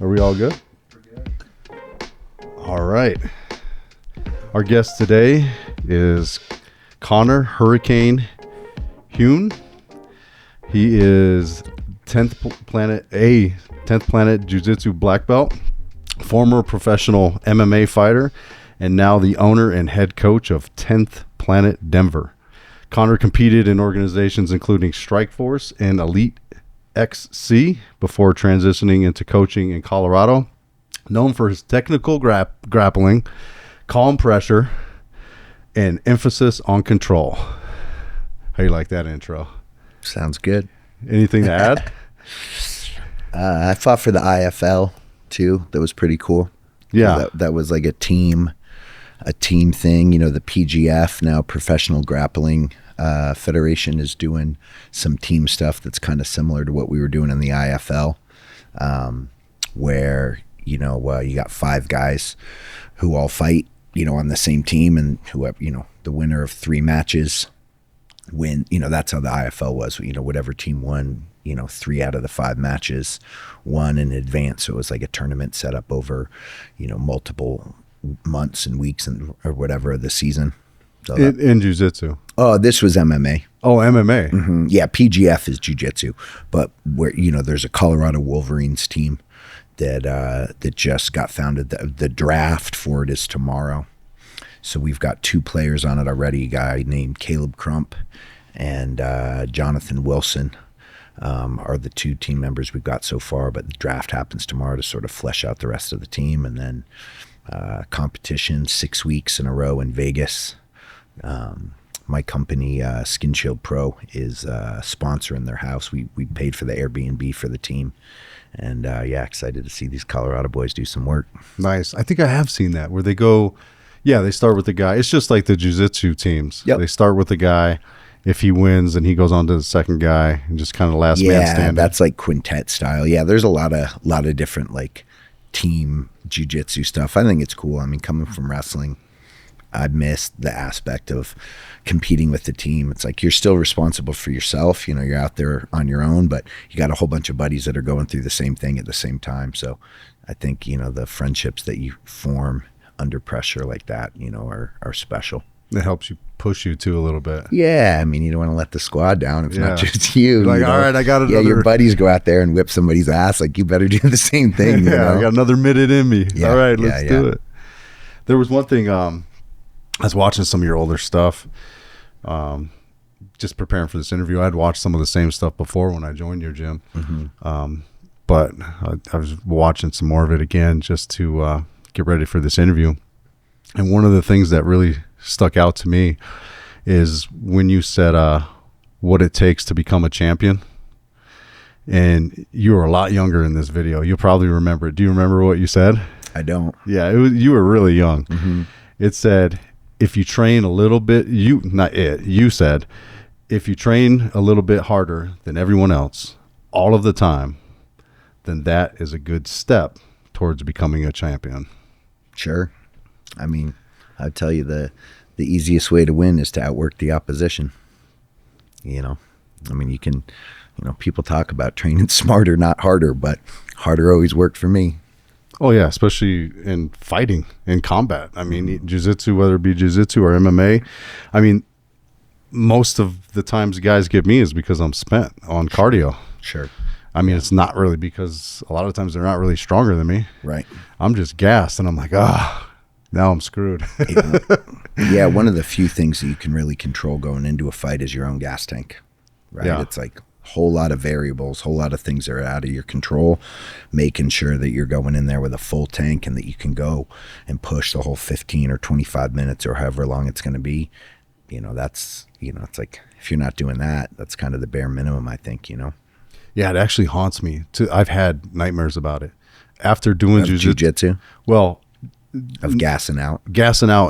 Are we all good? All right. Our guest today is Conor Hurricane Heun. He is 10th Planet Jiu-Jitsu black belt, former professional MMA fighter, and now the owner and head coach of 10th Planet Denver. Conor competed in organizations including Strikeforce and EliteXC before transitioning into coaching in Colorado. Known for his technical grappling, calm pressure, and emphasis on control. How you like that intro? Sounds good. Anything to add? I fought for the IFL too. That was pretty cool. Yeah. That was like a team thing. You know, the PGF, now Professional Grappling Federation, is doing some team stuff that's kind of similar to what we were doing in the IFL, where, you know, you got 5 guys who all fight, you know, on the same team, and whoever, you know, the winner of 3 matches win. You know, that's how the IFL was. You know, whatever team won, you know, 3 out of the 5 matches won in advance. So it was like a tournament set up over, you know, multiple months and weeks or whatever of the season. So in jiu-jitsu. Oh, this was MMA. Oh, MMA. Mm-hmm. Yeah, PGF is jiu-jitsu, but where, you know, there's a Colorado Wolverines team that just got founded. The draft for it is tomorrow. So we've got 2 players on it already. A guy named Caleb Crump and Jonathan Wilson are the 2 team members we've got so far, but the draft happens tomorrow to sort of flesh out the rest of the team. And then competition 6 weeks in a row in Vegas. My company, Skin Shield Pro, is sponsoring their house. We paid for the Airbnb for the team. And yeah, excited to see these Colorado boys do some work. Nice. I think I have seen that where they go, yeah, they start with the guy. It's just like the jiu-jitsu teams. Yep. They start with the guy. If he wins, and he goes on to the second guy, and just kind of last man standing. Yeah, that's like quintet style. Yeah, there's a lot of different like team jiu-jitsu stuff. I think it's cool. I mean, coming from wrestling, I missed the aspect of competing with the team. It's like you're still responsible for yourself. You know, you're out there on your own, but you got a whole bunch of buddies that are going through the same thing at the same time. So I think, you know, the friendships that you form under pressure like that, you know, are special. It helps you push you too a little bit. Yeah, I mean, you don't want to let the squad down. It's not just you. You're like, you know? all right, I got another. Yeah, your buddies go out there and whip somebody's ass. Like, you better do the same thing. Yeah, you know? I got another minute in me. Yeah, all right, let's do it. There was one thing. I was watching some of your older stuff. Just preparing for this interview, I'd watched some of the same stuff before when I joined your gym. Mm-hmm. But I was watching some more of it again just to get ready for this interview. And one of the things that really stuck out to me is when you said what it takes to become a champion. And you were a lot younger in this video. You'll probably remember it. Do you remember what you said? I don't. Yeah, you were really young. Mm-hmm. It said, if you train a little bit, you said, if you train a little bit harder than everyone else all of the time, then that is a good step towards becoming a champion. Sure. I mean, I'll tell you, the easiest way to win is to outwork the opposition. You know, I mean, you can, you know, people talk about training smarter, not harder, but harder always worked for me. Oh yeah, especially in fighting, in combat. I mean, jiu-jitsu, whether it be jiu-jitsu or MMA, I mean, most of the times guys get me is because I'm spent on cardio. Sure. I mean, it's not really because a lot of times they're not really stronger than me. Right. I'm just gassed, and I'm like, now I'm screwed. Yeah, one of the few things that you can really control going into a fight is your own gas tank, right? Yeah. It's like a whole lot of variables, whole lot of things that are out of your control, making sure that you're going in there with a full tank and that you can go and push the whole 15 or 25 minutes or however long it's going to be. You know, that's, you know, it's like, if you're not doing that, that's kind of the bare minimum, I think, you know? Yeah, it actually haunts me. I've had nightmares about it. After doing jiu-jitsu? Well, of gassing out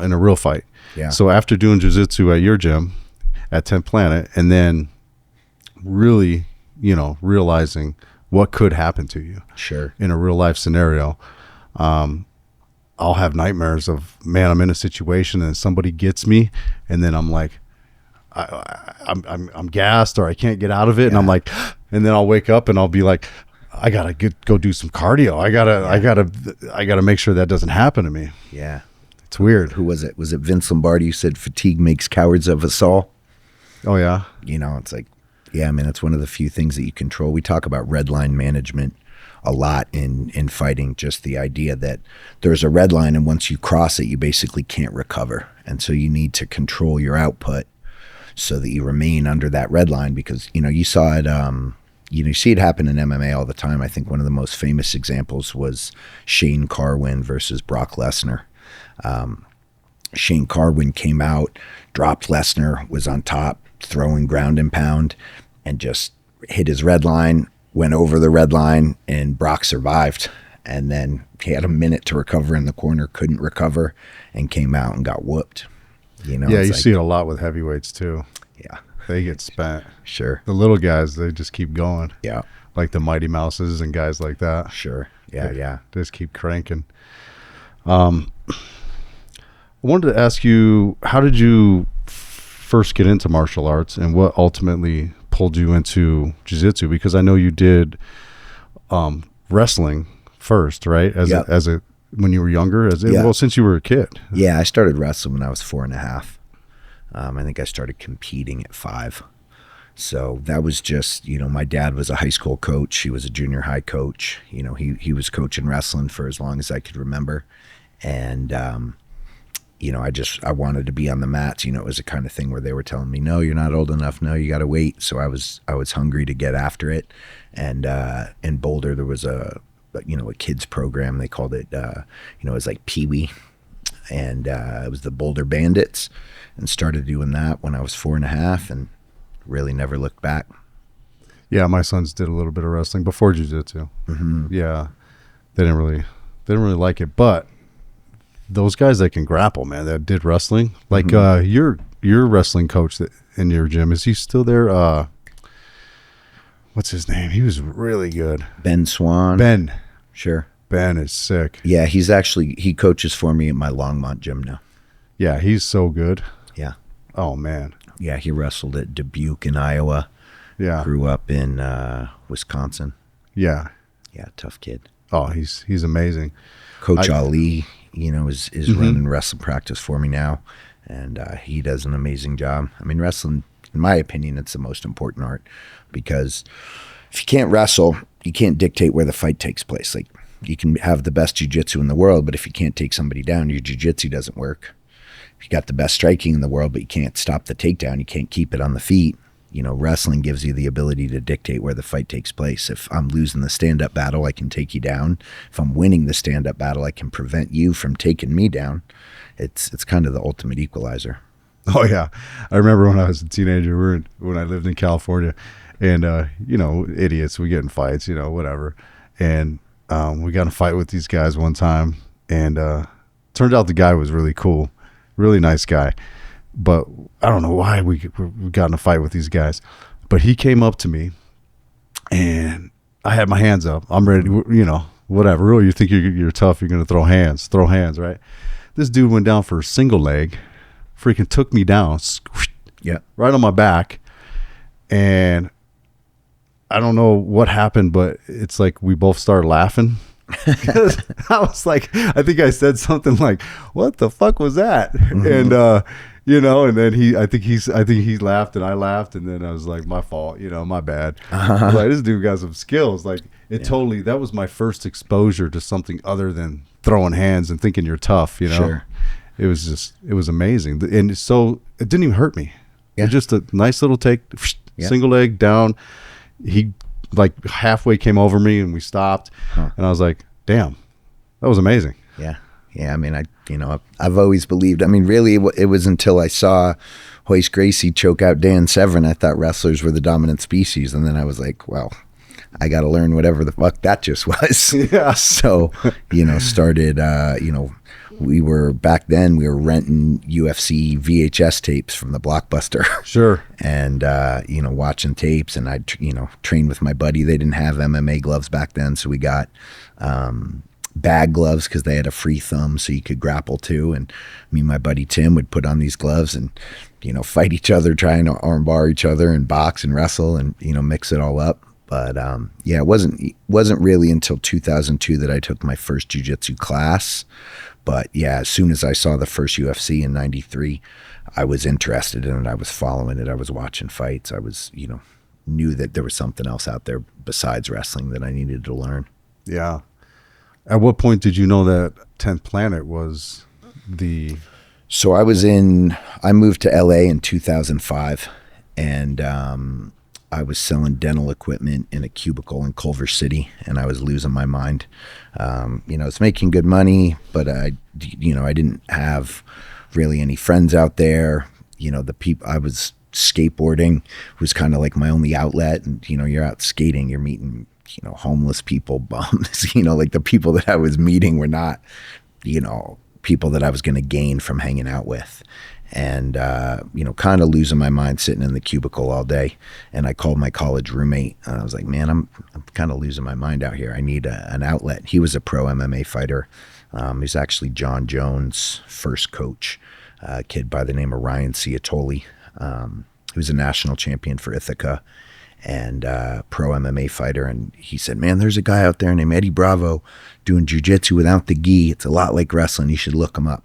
in a real fight. Yeah. So after doing jiu-jitsu at your gym at 10th Planet, and then really, you know, realizing what could happen to you. Sure. In a real life scenario, I'll have nightmares of, man, I'm in a situation and somebody gets me, and then I'm like, I'm gassed or I can't get out of it, and I'm like, and then I'll wake up and I'll be like, I gotta go do some cardio. I gotta make sure that doesn't happen to me. Yeah. It's weird. Who was it? Was it Vince Lombardi who said fatigue makes cowards of us all? Oh yeah. You know, it's like, yeah, I mean, it's one of the few things that you control. We talk about red line management a lot in fighting, just the idea that there's a red line and once you cross it, you basically can't recover. And so you need to control your output so that you remain under that red line, because, you know, you saw it, you see it happen in MMA all the time. I think one of the most famous examples was Shane Carwin versus Brock Lesnar. Shane Carwin came out, dropped Lesnar, was on top, throwing ground and pound, and just hit his red line, went over the red line, and Brock survived. And then he had a minute to recover in the corner, couldn't recover, and came out and got whooped. You know, yeah, you see it a lot with heavyweights too. Yeah. They get spent. Sure. The little guys, they just keep going. Yeah. Like the Mighty Mouses and guys like that. Sure. Yeah, yeah. They just keep cranking. I wanted to ask you, how did you first get into martial arts, and what ultimately pulled you into jiu-jitsu? Because I know you did wrestling first, right? As a when you were younger, well, since you were a kid. Yeah, I started wrestling when I was 4.5. I think I started competing at 5. So that was just, you know, my dad was a high school coach. He was a junior high coach. You know, he was coaching wrestling for as long as I could remember. And, you know, I wanted to be on the mats. You know, it was the kind of thing where they were telling me, no, you're not old enough. No, you got to wait. So I was hungry to get after it. And in Boulder, there was a kids program. They called it, it was like Pee Wee. And it was the Boulder Bandits, and started doing that when I was 4.5 and really never looked back. Yeah, my sons did a little bit of wrestling before jiu-jitsu. Mm-hmm. Yeah, they didn't really like it, but those guys that can grapple, man, that did wrestling, like your wrestling coach in your gym, is he still there? What's his name? He was really good. Ben Swan. Ben. Sure. Ben is sick. Yeah, he coaches for me at my Longmont gym now. Yeah, he's so good. Yeah. Oh man. Yeah, he wrestled at Dubuque in Iowa. Yeah. Grew up in Wisconsin. Yeah. Yeah, tough kid. Oh, he's amazing. Coach Ali, you know, is running wrestling practice for me now, and he does an amazing job. I mean, wrestling, in my opinion, it's the most important art, because if you can't wrestle, you can't dictate where the fight takes place. Like, you can have the best jiu-jitsu in the world, but if you can't take somebody down, your jiu-jitsu doesn't work. If you got the best striking in the world, but you can't stop the takedown, you can't keep it on the feet. You know, wrestling gives you the ability to dictate where the fight takes place. If I'm losing the stand-up battle, I can take you down. If I'm winning the stand-up battle, I can prevent you from taking me down. It's kind of the ultimate equalizer. Oh yeah, I remember when I was a teenager, when I lived in California, and you know, idiots, we get in fights, you know, whatever, and we got in a fight with these guys one time, and turned out the guy was really cool, really nice guy. But I don't know why we got in a fight with these guys. But he came up to me, and I had my hands up. I'm ready, you know, whatever. Oh, you think you're tough, you're going to throw hands, right? This dude went down for a single leg, freaking took me down, Yeah, right on my back. And I don't know what happened, but it's like we both started laughing. I was like, I think I said something like, what the fuck was that? Mm-hmm. And you know, and then I think he laughed and I laughed, and then I was like, my fault, you know, my bad. Like, this dude got some skills. Like, totally, that was my first exposure to something other than throwing hands and thinking you're tough, you know. Sure. It was amazing. And so it didn't even hurt me. Yeah. It was just a nice little take, single leg down. He like halfway came over me and we stopped. And I was like, damn, that was amazing. Yeah. Yeah. I mean, I've always believed, I mean, really it was until I saw Royce Gracie choke out Dan Severn, I thought wrestlers were the dominant species. And then I was like, well, I got to learn whatever the fuck that just was. Yeah. So, you know, started, we were renting UFC VHS tapes from the Blockbuster. Sure. And, watching tapes, and I, trained with my buddy. They didn't have MMA gloves back then. So we got, bag gloves because they had a free thumb so you could grapple too. And me and my buddy Tim would put on these gloves and, fight each other, trying to arm bar each other and box and wrestle and, mix it all up. But yeah, it wasn't really until 2002 that I took my first jiu-jitsu class. But yeah, as soon as I saw the first UFC in '93, I was interested in it. I was following it. I was watching fights. I was, knew that there was something else out there besides wrestling that I needed to learn. Yeah. At what point did you know that 10th Planet was the... So I moved to LA in 2005, and I was selling dental equipment in a cubicle in Culver City, and I was losing my mind. I was making good money, but I didn't have really any friends out there. The people I was skateboarding was kind of like my only outlet, and you're out skating, you're meeting homeless people, bums. Like the people that I was meeting were not people that I was going to gain from hanging out with. And kind of losing my mind sitting in the cubicle all day. And I called my college roommate, and I was like, man, I'm kind of losing my mind out here. I need an outlet. He was a pro MMA fighter. He's actually John Jones' first coach, a kid by the name of Ryan Ciatoli. He was a national champion for Ithaca and pro MMA fighter. And he said, man, there's a guy out there named Eddie Bravo doing jiu-jitsu without the gi. It's a lot like wrestling. You should look him up.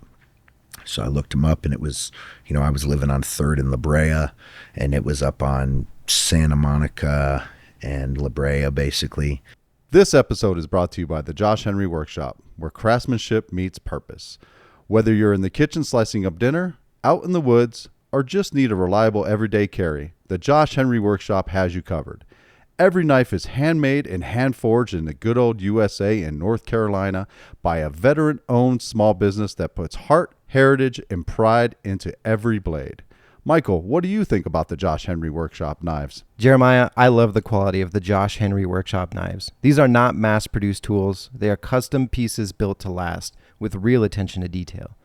So I looked him up, and it was, I was living on 3rd and La Brea, and it was up on Santa Monica and La Brea, basically. This episode is brought to you by the Josh Henry Workshop, where craftsmanship meets purpose. Whether you're in the kitchen slicing up dinner, out in the woods, or just need a reliable everyday carry, the Josh Henry Workshop has you covered. Every knife is handmade and hand-forged in the good old USA in North Carolina by a veteran-owned small business that puts heart, heritage, and pride into every blade. Michael, what do you think about the Josh Henry Workshop knives? Jeremiah, I love the quality of the Josh Henry Workshop knives. These are not mass-produced tools. They are custom pieces built to last with real attention to detail.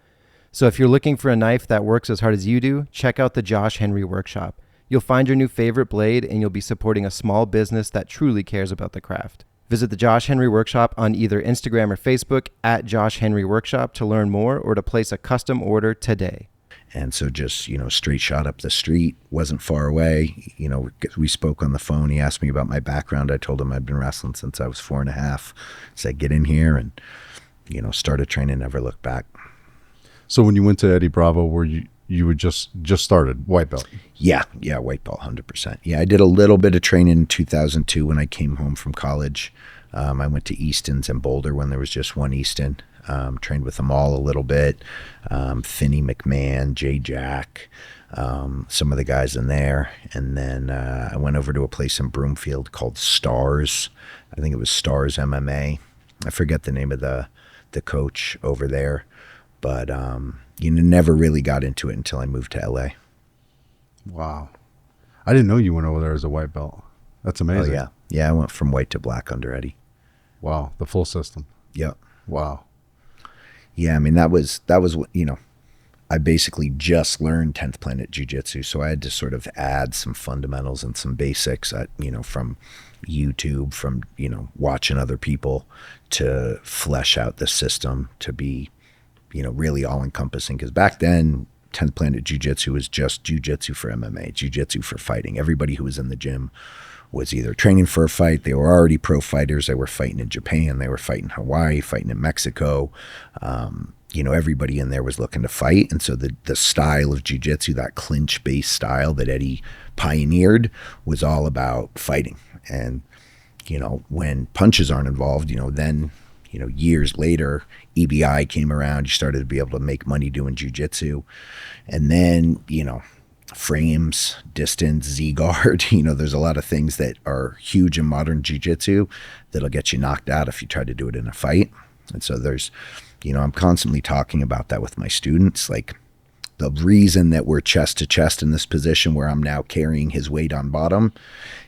So if you're looking for a knife that works as hard as you do, check out the Josh Henry Workshop. You'll find your new favorite blade, and you'll be supporting a small business that truly cares about the craft. Visit the Josh Henry Workshop on either Instagram or Facebook at Josh Henry Workshop to learn more or to place a custom order today. And so just, straight shot up the street, wasn't far away. We spoke on the phone. He asked me about my background. I told him I'd been wrestling since I was 4.5. Said, get in here and, started training, never looked back. So when you went to Eddie Bravo, were you were just started white belt? Yeah, white belt, 100%. Yeah, I did a little bit of training in 2002 when I came home from college. I went to Easton's in Boulder when there was just one Easton. Trained with them all a little bit. Finney McMahon, Jay Jack, some of the guys in there. And then I went over to a place in Broomfield called Stars. I think it was Stars MMA. I forget the name of the coach over there. But never really got into it until I moved to LA. Wow. I didn't know you went over there as a white belt. That's amazing. Oh, yeah. Yeah, I went from white to black under Eddie. Wow. The full system. Yep. Wow. Yeah, I mean, that was I basically just learned 10th Planet Jiu-Jitsu, so I had to sort of add some fundamentals and some basics, from YouTube, from, watching other people to flesh out the system to be really all-encompassing, because back then 10th Planet Jiu-Jitsu was just jiu-jitsu for MMA, jiu-jitsu for fighting. Everybody who was in the gym was either training for a fight, they were already pro fighters, they were fighting in Japan, they were fighting in Hawaii, fighting in Mexico. Everybody in there was looking to fight, and so the style of jiu-jitsu, that clinch-based style that Eddie pioneered, was all about fighting. And when punches aren't involved, then years later, EBI came around. You started to be able to make money doing jiu-jitsu. And then, frames, distance, Z-guard, there's a lot of things that are huge in modern jiu-jitsu that'll get you knocked out if you try to do it in a fight. And so there's, I'm constantly talking about that with my students. Like, the reason that we're chest to chest in this position where I'm now carrying his weight on bottom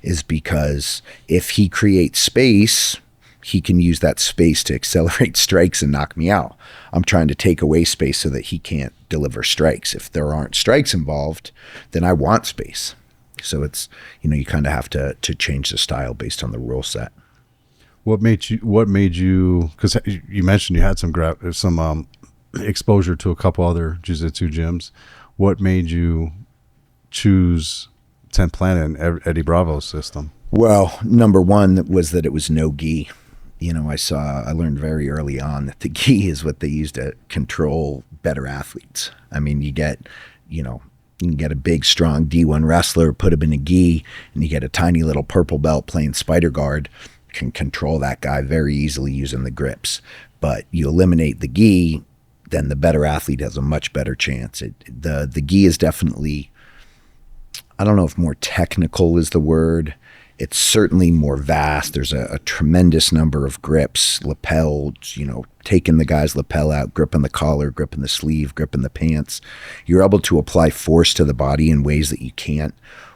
is because if he creates space, he can use that space to accelerate strikes and knock me out. I'm trying to take away space so that he can't deliver strikes. If there aren't strikes involved, then I want space. So it's, you kind of have to change the style based on the rule set. What made you, because you mentioned you had some exposure to a couple other jiu-jitsu gyms. What made you choose 10th Planet and Eddie Bravo's system? Well, number one was that it was no gi. I learned very early on that the gi is what they use to control better athletes. I mean, you can get a big, strong D1 wrestler, put him in a gi, and you get a tiny little purple belt playing spider guard, can control that guy very easily using the grips. But you eliminate the gi, then the better athlete has a much better chance. The gi is definitely, I don't know if more technical is the word. It's certainly more vast. There's a tremendous number of grips, lapel, taking the guy's lapel out, gripping the collar, gripping the sleeve, gripping the pants. You're able to apply force to the body in ways that you can't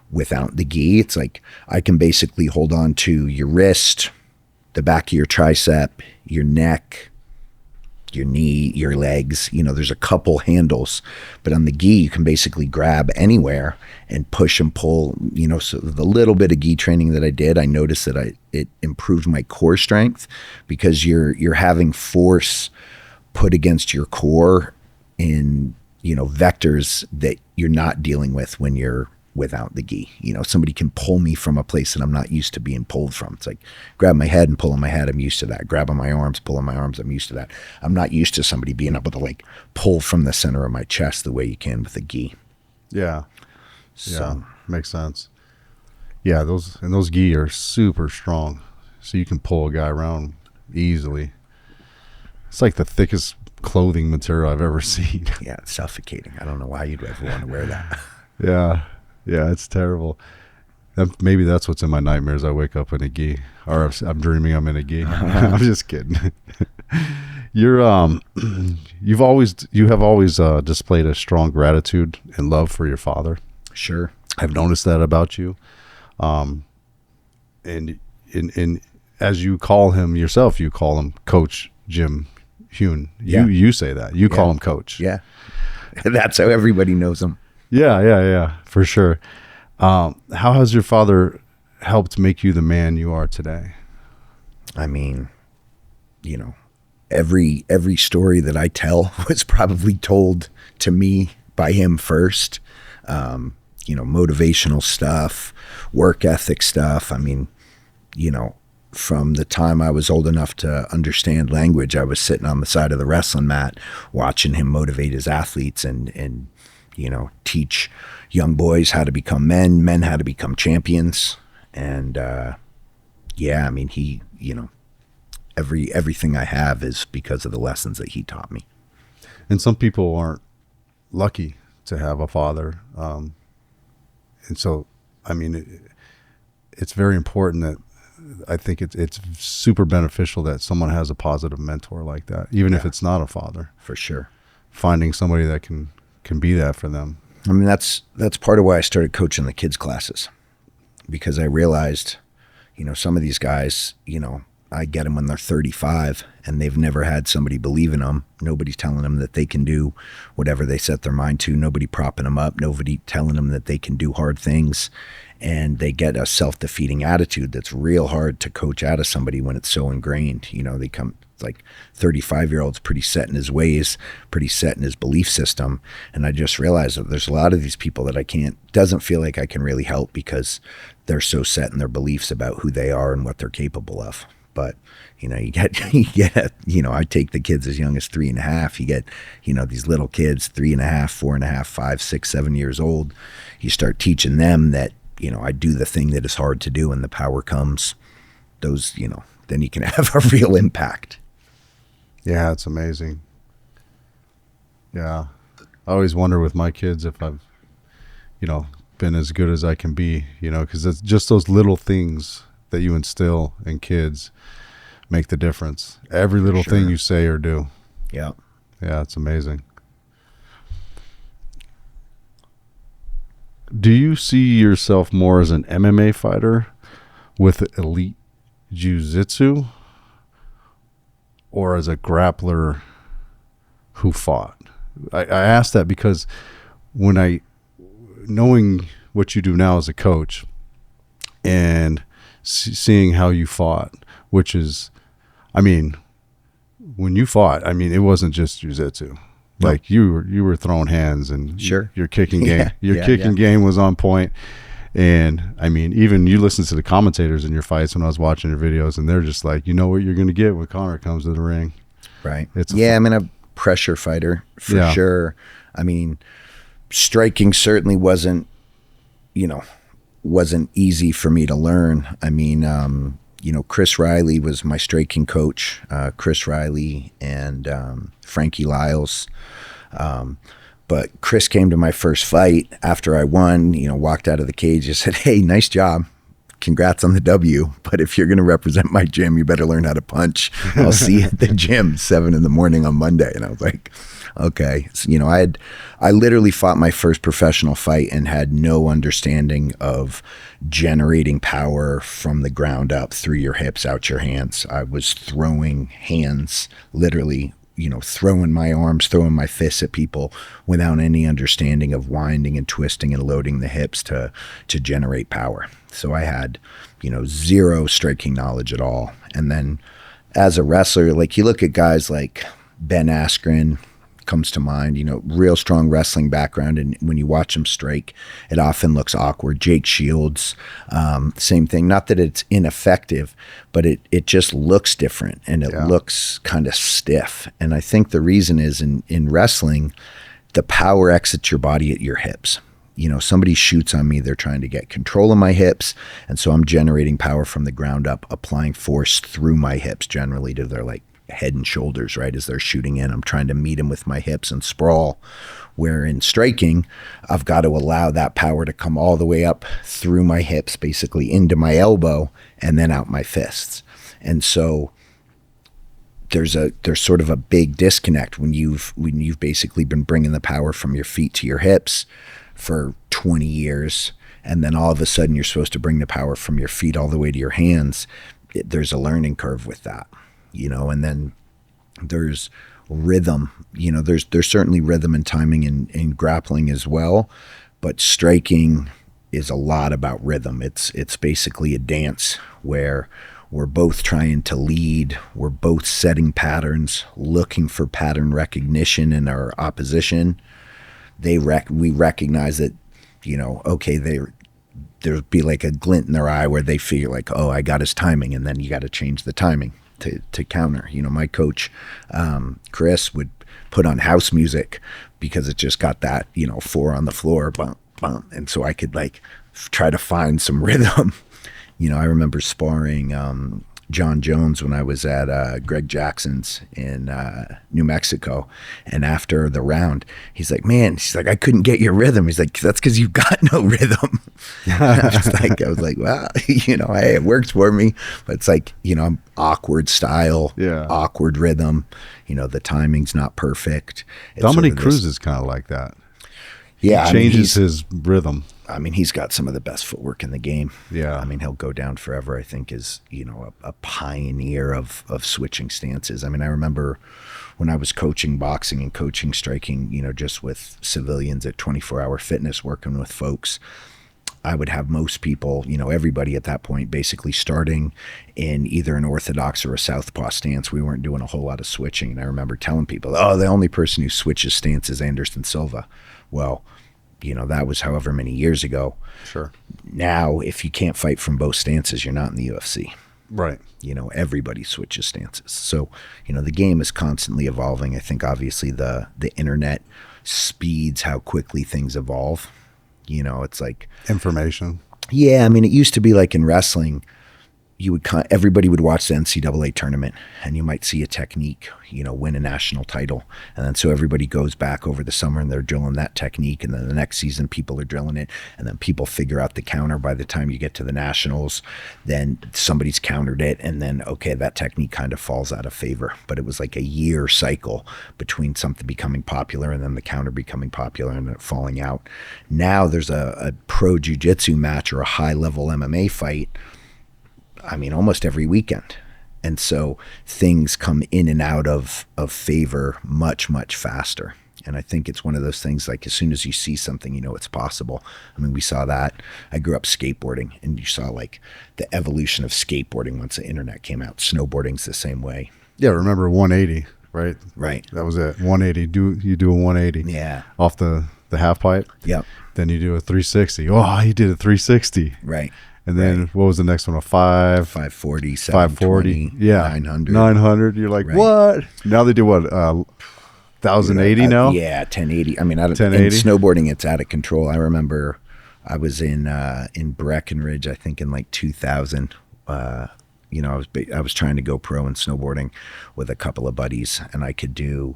without the gi. It's like I can basically hold on to your wrist, the back of your tricep, your neck, your knee, your legs. There's a couple handles, but on the gi you can basically grab anywhere and push and pull. So the little bit of gi training that I did, I noticed that it improved my core strength, because you're having force put against your core in vectors that you're not dealing with when you're without the gi. Somebody can pull me from a place that I'm not used to being pulled from. It's like grab my head and pull on my head. I'm used to that. Grabbing my arms, pulling my arms. I'm used to that. I'm not used to somebody being able to like pull from the center of my chest the way you can with a gi. Yeah. So, Makes sense. Yeah, those gi are super strong, so you can pull a guy around easily. It's like the thickest clothing material I've ever seen. Yeah, it's suffocating. I don't know why you'd ever want to wear that. Yeah, it's terrible. Maybe that's what's in my nightmares. I wake up in a gi, or I'm dreaming I'm in a gi. I'm just kidding. You have always displayed a strong gratitude and love for your father. Sure, I've noticed that about you. And as you call him yourself, you call him Coach Jim Heun. You say that. You call him Coach. Yeah, that's how everybody knows him. Yeah, for sure. How has your father helped make you the man you are today? I mean, every story that I tell was probably told to me by him first. Motivational stuff, work ethic stuff. I mean, from the time I was old enough to understand language, I was sitting on the side of the wrestling mat watching him motivate his athletes and teach young boys how to become men how to become champions. And I mean, he, everything I have is because of the lessons that he taught me. And some people aren't lucky to have a father. And so, I mean, it's very important that I think it's super beneficial that someone has a positive mentor like that, even if it's not a father. For sure. Finding somebody that can be that for them. I mean, that's part of why I started coaching the kids classes, because I realized, some of these guys, I get them when they're 35 and they've never had somebody believe in them. Nobody's telling them that they can do whatever they set their mind to. Nobody propping them up. Nobody telling them that they can do hard things. And they get a self-defeating attitude that's real hard to coach out of somebody when it's so ingrained. They come, it's like 35-year-old's pretty set in his ways, pretty set in his belief system. And I just realized that there's a lot of these people that doesn't feel like I can really help because they're so set in their beliefs about who they are and what they're capable of. But, you get, I take the kids as young as 3.5. You get, these little kids, 3.5, 4.5, 5, 6, 7 years old. You start teaching them that, I do the thing that is hard to do and the power comes. Those, then you can have a real impact. Yeah, it's amazing. Yeah. I always wonder with my kids if I've, been as good as I can be, because it's just those little things that you instill in kids make the difference. Every little thing you say or do. Yeah. Yeah, it's amazing. Do you see yourself more as an MMA fighter with elite jiu-jitsu or as a grappler who fought? I asked that because knowing what you do now as a coach and seeing how you fought, which is, I mean, when you fought, I mean, it wasn't just jiu-jitsu. Like you were throwing hands and Sure. your kicking game, kicking game was on point. And I mean, even you listen to the commentators in your fights when I was watching your videos, and they're just like, you know what you're going to get when Conor comes to the ring. Right. It's I'm a pressure fighter for sure. I mean, striking certainly wasn't easy for me to learn. I mean, Chris Riley was my striking coach, Chris Riley and Frankie Lyles. But Chris came to my first fight after I won, walked out of the cage and said, "Hey, nice job. Congrats on the W. But if you're going to represent my gym, you better learn how to punch. I'll see you at the gym 7 a.m. on Monday." And I was like, okay. So, I literally fought my first professional fight and had no understanding of generating power from the ground up through your hips, out your hands. I was throwing hands, literally, throwing my arms, throwing my fists at people without any understanding of winding and twisting and loading the hips to generate power. So I had, zero striking knowledge at all. And then as a wrestler, like you look at guys like Ben Askren comes to mind, real strong wrestling background. And when you watch him strike, it often looks awkward. Jake Shields, same thing. Not that it's ineffective, but it just looks different and it looks kind of stiff. And I think the reason is in wrestling, the power exits your body at your hips. Somebody shoots on me, they're trying to get control of my hips. And so I'm generating power from the ground up, applying force through my hips generally to their head and shoulders, right? As they're shooting in, I'm trying to meet them with my hips and sprawl. Where in striking, I've got to allow that power to come all the way up through my hips, basically into my elbow and then out my fists. And so there's sort of a big disconnect when you've basically been bringing the power from your feet to your hips for 20 years. And then all of a sudden you're supposed to bring the power from your feet all the way to your hands. There's a learning curve with that. And then there's rhythm, there's certainly rhythm and timing in grappling as well, but striking is a lot about rhythm. It's basically a dance where we're both trying to lead, we're both setting patterns, looking for pattern recognition in our opposition. We recognize that, okay, there'll be like a glint in their eye where they feel like, oh, I got his timing, and then you got to change the timing to counter. My coach, Chris, would put on house music because it just got that, 4 on the floor, bump, bump. And so I could try to find some rhythm. I remember sparring John Jones when I was at Greg Jackson's in New Mexico. And after the round, he's like, "Man," she's like, "I couldn't get your rhythm." He's like, "That's because you've got no rhythm." I was like, well, hey, it works for me. But it's like, I'm awkward style, awkward rhythm. The timing's not perfect. It's Dominic Cruz is kind of like that. Yeah. He changes his rhythm. I mean, he's got some of the best footwork in the game. Yeah. I mean, he'll go down forever, I think, as, a pioneer of switching stances. I mean, I remember when I was coaching boxing and coaching striking, just with civilians at 24-Hour Fitness, working with folks, I would have most people, everybody at that point basically starting in either an orthodox or a southpaw stance. We weren't doing a whole lot of switching. And I remember telling people, oh, the only person who switches stance is Anderson Silva. Well, that was however many years ago. Sure. Now, if you can't fight from both stances, you're not in the UFC. Right. Everybody switches stances. So, the game is constantly evolving. I think obviously the internet speeds how quickly things evolve. It's like information. Yeah. I mean, it used to be like in wrestling, everybody would watch the NCAA tournament and you might see a technique, win a national title. And then so everybody goes back over the summer and they're drilling that technique. And then the next season people are drilling it. And then people figure out the counter by the time you get to the nationals. Then somebody's countered it. And then, okay, that technique kind of falls out of favor. But it was like a year cycle between something becoming popular and then the counter becoming popular and it falling out. Now there's a pro jiu-jitsu match or a high level MMA fight, I mean, almost every weekend. And so things come in and out of favor much, much faster. And I think it's one of those things, like as soon as you see something, it's possible. I mean, we saw that. I grew up skateboarding and you saw like the evolution of skateboarding once the internet came out. Snowboarding's the same way. Yeah, remember 180, right? Right. That was it. 180. You do a 180. Yeah. Off the the half pipe. Yep. Then you do a 360. Oh, he did a 360. Right. And then what was the next one? A 540, 540. Yeah. 900. 900. You're like, what? Now they do what? 1080 now? Yeah, 1080. I mean, I don't, 1080? in snowboarding, it's out of control. I remember I was in Breckenridge, I think in like 2000. You know, I was trying to go pro in snowboarding with a couple of buddies, and I could do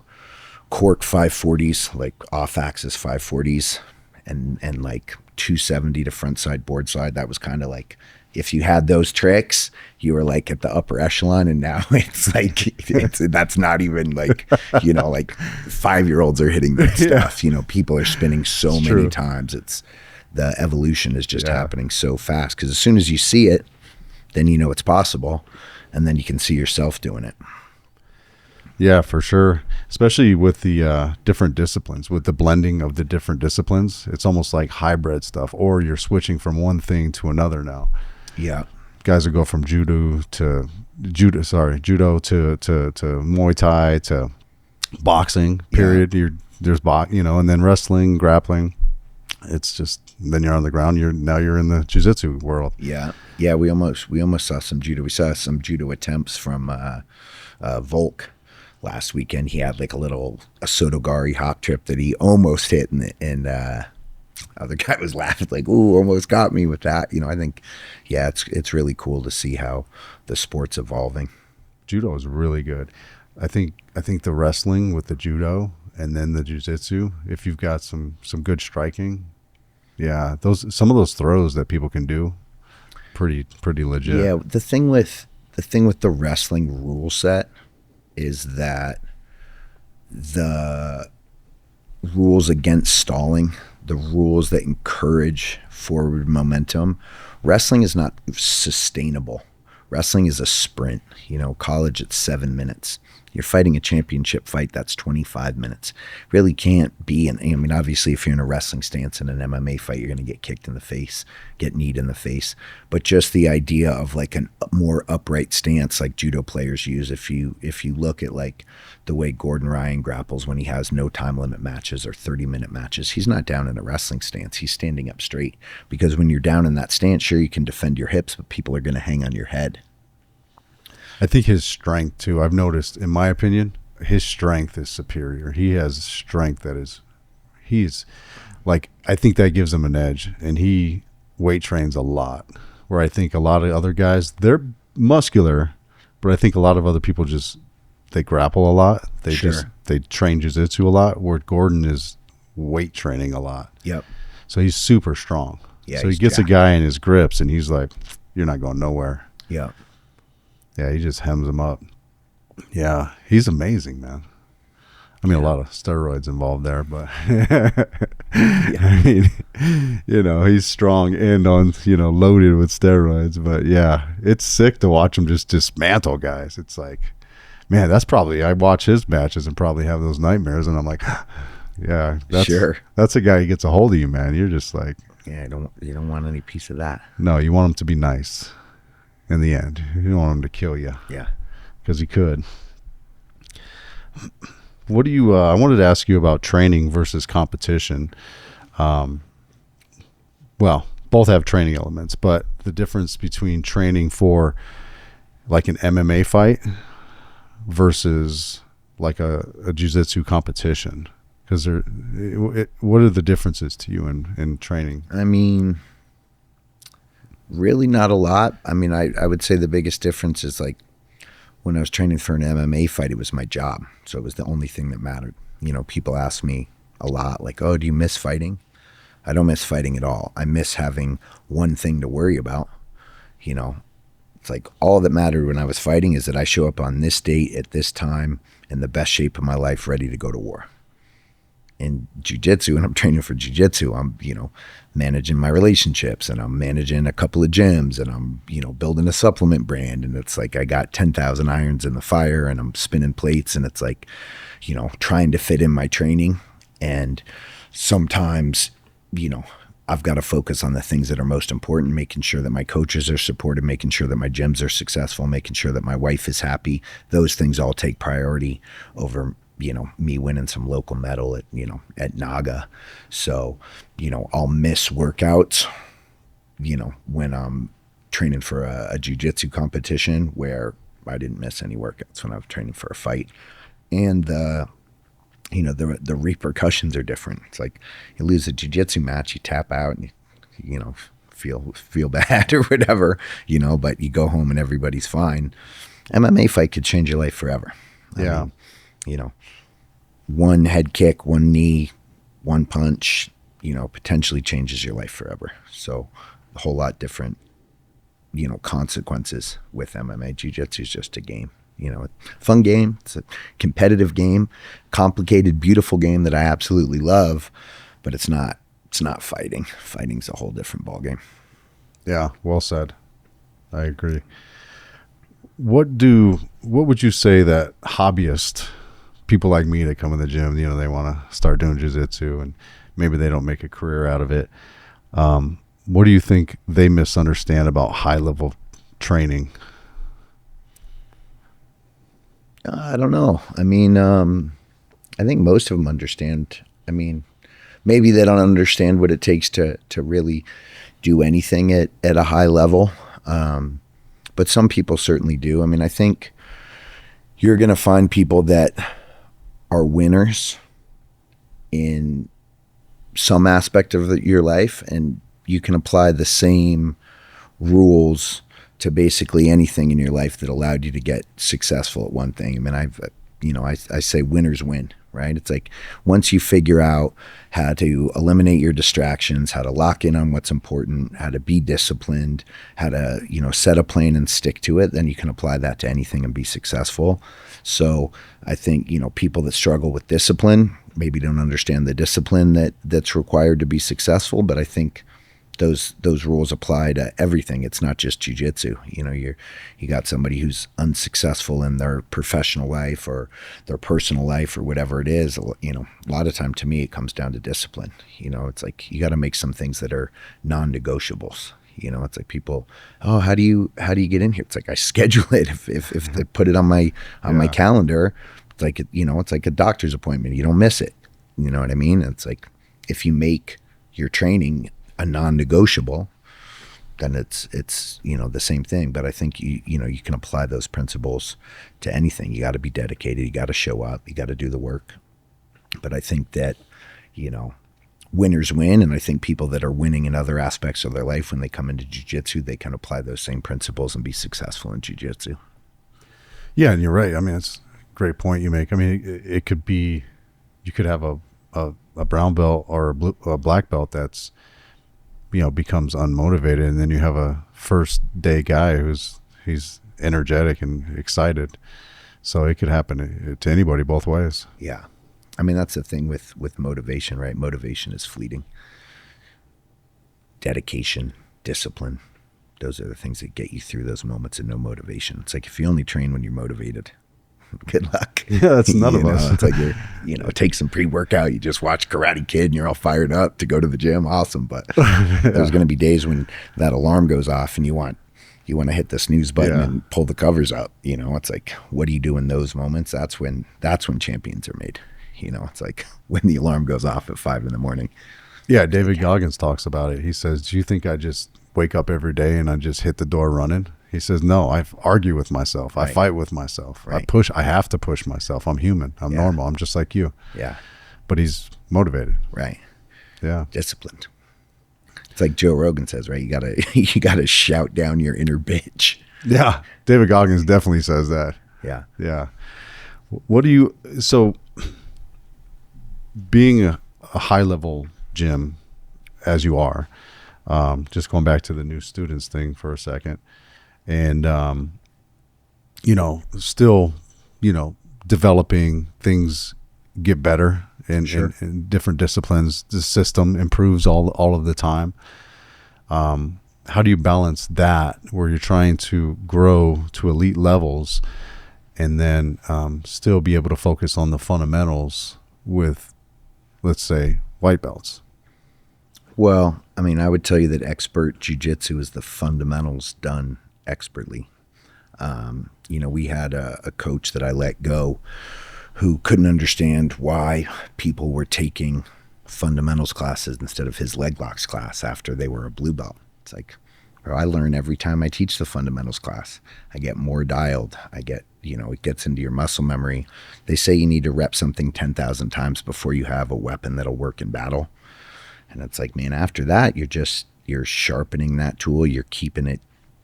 cork 540s, like off-axis 540s, and like 270 to front side, board side. That was kind of like, if you had those tricks, you were like at the upper echelon. And now it's like, that's not even like, you know, like 5-year-olds are hitting that stuff. You know, people are spinning so many times. It's, the evolution is just happening so fast, because as soon as you see it, then you know it's possible, and then you can see yourself doing it. Yeah, for sure. Especially with the different disciplines, with the blending of the different disciplines. It's almost like hybrid stuff, or you're switching from one thing to another now. Yeah. Guys will go from judo to Muay Thai to boxing, period. Yeah. There's you know, and then wrestling, grappling. It's just, then you're on the ground. You're in the jiu-jitsu world. Yeah. Yeah, we almost saw some judo. We saw some judo attempts from Volk last weekend. He had like a Sotogari hop trip that he almost hit, and other guy was laughing like, "Ooh, almost got me with that." You know, I think, yeah, it's really cool to see how the sport's evolving. Judo is really good. I think the wrestling with the judo and then the jiu-jitsu, if you've got some good striking, yeah, some of those throws that people can do, pretty legit. Yeah, the thing with the wrestling rule set is that the rules against stalling, the rules that encourage forward momentum, wrestling is not sustainable. Wrestling is a sprint. You know, college, it's 7 minutes. You're fighting a championship fight, that's 25 minutes. Really can't be, I mean, obviously if you're in a wrestling stance in an MMA fight, you're going to get kicked in the face, get kneed in the face. But just the idea of like a more upright stance like judo players use, if you look at like the way Gordon Ryan grapples when he has no time limit matches or 30-minute matches, he's not down in a wrestling stance. He's standing up straight, because when you're down in that stance, sure, you can defend your hips, but people are going to hang on your head. I think his strength too, I've noticed, in my opinion, his strength is superior. He has strength he's like, I think that gives him an edge, and he weight trains a lot, where I think a lot of other guys, they're muscular, but I think a lot of other people they grapple a lot. They train jiu-jitsu a lot, where Gordon is weight training a lot. Yep. So he's super strong. Yeah. So he gets jacked. A guy in his grips, and he's like, you're not going nowhere. Yeah. Yeah, he just hems him up. Yeah, he's amazing, man. I mean, a lot of steroids involved there, but I mean, you know, he's strong and loaded with steroids. But yeah, it's sick to watch him just dismantle guys. It's like, man, I watch his matches and probably have those nightmares, and I'm like, yeah, that's a guy who gets a hold of you, man. You're just like, yeah, you don't want any piece of that. No, you want him to be nice. In the end, you don't want him to kill you. Yeah, because he could. What do you? I wanted to ask you about training versus competition. Well, both have training elements, but the difference between training for like an MMA fight versus like a jiu-jitsu competition, because what are the differences to you in training? I mean, really not a lot. I mean, I would say the biggest difference is like when I was training for an MMA fight, it was my job. So it was the only thing that mattered. You know, people ask me a lot like, oh, do you miss fighting? I don't miss fighting at all. I miss having one thing to worry about. You know, it's like all that mattered when I was fighting is that I show up on this date at this time in the best shape of my life, ready to go to war. In jiu-jitsu, when I'm training for jiu-jitsu, I'm, managing my relationships, and I'm managing a couple of gyms, and I'm, building a supplement brand. And it's like I got 10,000 irons in the fire, and I'm spinning plates, and it's like, trying to fit in my training. And sometimes, I've got to focus on the things that are most important, making sure that my coaches are supported, making sure that my gyms are successful, making sure that my wife is happy. Those things all take priority over me winning some local medal at Naga. So, I'll miss workouts, when I'm training for a jiu-jitsu competition, where I didn't miss any workouts when I was training for a fight. And the repercussions are different. It's like you lose a jiu-jitsu match, you tap out, and you feel bad or whatever, but you go home and everybody's fine. MMA fight could change your life forever. Yeah. I mean, one head kick, one knee, one punch, potentially changes your life forever. So a whole lot different, consequences with MMA. Jiu-jitsu is just a game, fun game. It's a competitive game, complicated, beautiful game that I absolutely love, but it's not fighting. Fighting's a whole different ballgame. Yeah, well said. I agree. What would you say that hobbyist people like me that come in the gym, they want to start doing jiu-jitsu and maybe they don't make a career out of it. What do you think they misunderstand about high level training? I don't know. I mean, I think most of them understand. I mean, maybe they don't understand what it takes to really do anything at a high level. But some people certainly do. I mean, I think you're going to find people that are winners in some aspect of your life, and you can apply the same rules to basically anything in your life that allowed you to get successful at one thing. I mean, I say winners win, right? It's like once you figure out how to eliminate your distractions, how to lock in on what's important, how to be disciplined, how to, set a plan and stick to it, then you can apply that to anything and be successful. So I think, people that struggle with discipline maybe don't understand the discipline that's required to be successful, but I think those rules apply to everything. It's not just jiu-jitsu. You got somebody who's unsuccessful in their professional life or their personal life or whatever it is. A lot of time, to me, it comes down to discipline. It's like you got to make some things that are non-negotiables. It's like people, how do you get in here? It's like I schedule it. If they put it on my calendar, it's like it's like a doctor's appointment. You don't miss it. You know what I mean? It's like if you make your training a non-negotiable, then it's the same thing. But I think you can apply those principles to anything. You got to be dedicated. You got to show up. You got to do the work. But I think that winners win, and I think people that are winning in other aspects of their life, when they come into jiu-jitsu, they can apply those same principles and be successful in jiu-jitsu. Yeah, and you're right. I mean, it's a great point you make. I mean, it could be, you could have a brown belt or a black belt that's becomes unmotivated, and then you have a first day guy he's energetic and excited. So it could happen to anybody both ways. Yeah. I mean, that's the thing with motivation, right? Motivation is fleeting. Dedication, discipline, those are the things that get you through those moments of no motivation. It's like if you only train when you're motivated, good luck. Yeah, that's none of us. It's like take some pre-workout, you just watch Karate Kid and you're all fired up to go to the gym. Awesome. But there's going to be days when that alarm goes off and you want to hit the snooze button and pull the covers up. It's like, what do you do in those moments? That's when champions are made. It's like when the alarm goes off at 5 a.m. Yeah. David Goggins talks about it. He says, do you think I just wake up every day and I just hit the door running? He says, no, I argue with myself. Right. I fight with myself. Right. I have to push myself. I'm human. I'm normal. I'm just like you. Yeah. But he's motivated. Right. Yeah. Disciplined. It's like Joe Rogan says, right? You gotta shout down your inner bitch. Yeah. David Goggins definitely says that. Yeah. Yeah. So being a high level gym as you are, just going back to the new students thing for a second, and still developing things, get better in different disciplines. The system improves all of the time. How do you balance that where you're trying to grow to elite levels and then still be able to focus on the fundamentals with, let's say, white belts? Well, I mean, I would tell you that expert jiu-jitsu is the fundamentals done expertly. We had a coach that I let go who couldn't understand why people were taking fundamentals classes instead of his leg locks class after they were a blue belt. It's like, bro, I learn every time I teach the fundamentals class. I get more dialed. I get, it gets into your muscle memory. They say you need to rep something 10,000 times before you have a weapon that'll work in battle. And it's like, man, after that, you're sharpening that tool. You're keeping it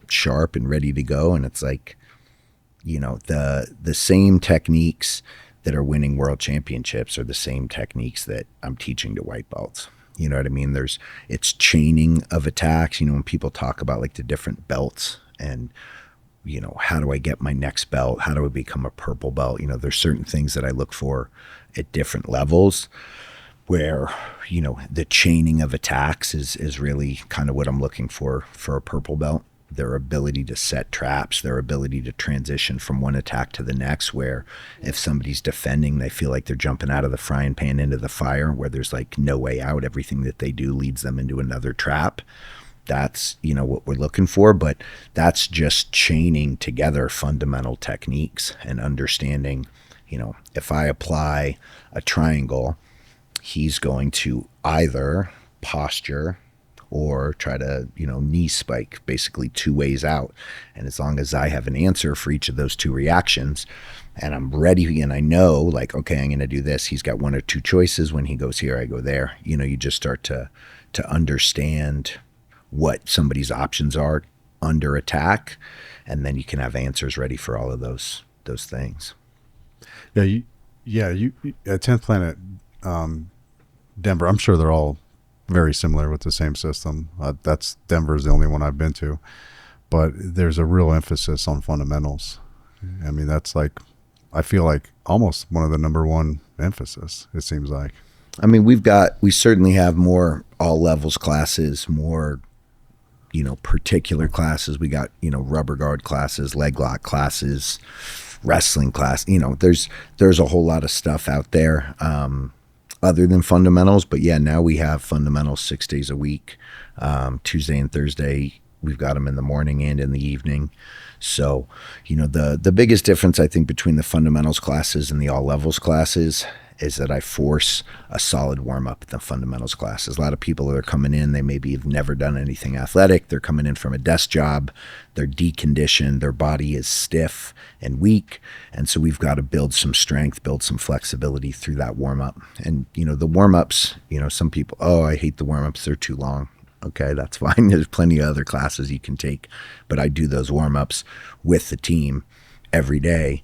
sharp and ready to go. And it's like, the same techniques that are winning world championships are the same techniques that I'm teaching to white belts. You know what I mean? It's chaining of attacks. When people talk about like the different belts and, how do I get my next belt? How do I become a purple belt? There's certain things that I look for at different levels where, the chaining of attacks is really kind of what I'm looking for a purple belt. Their ability to set traps, their ability to transition from one attack to the next, where if somebody's defending, they feel like they're jumping out of the frying pan into the fire, where there's like no way out. Everything that they do leads them into another trap. That's, what we're looking for, but that's just chaining together fundamental techniques and understanding, if I apply a triangle, he's going to either posture or try to, knee spike, basically two ways out. And as long as I have an answer for each of those two reactions and I'm ready and I know like, okay, I'm going to do this. He's got one or two choices. When he goes here, I go there. You just start to understand what somebody's options are under attack. And then you can have answers ready for all of those things. You at 10th Planet Denver, I'm sure they're all very similar with the same system. That's Denver's the only one I've been to, but there's a real emphasis on fundamentals. I mean, that's like, I feel like almost one of the number one emphasis, it seems like. I mean, we certainly have more all levels classes, more, particular classes. We got, rubber guard classes, leg lock classes, wrestling class. There's a whole lot of stuff out there. Other than fundamentals, but yeah, now we have fundamentals 6 days a week. Tuesday and Thursday, we've got them in the morning and in the evening. So, the biggest difference I think between the fundamentals classes and the all levels classes is that I force a solid warm up at the fundamentals classes. A lot of people that are coming in, they maybe have never done anything athletic. They're coming in from a desk job. They're deconditioned. Their body is stiff and weak. And so we've got to build some strength, build some flexibility through that warm up. And, the warm ups, some people, oh, I hate the warm ups. They're too long. Okay, that's fine. There's plenty of other classes you can take, but I do those warm ups with the team every day.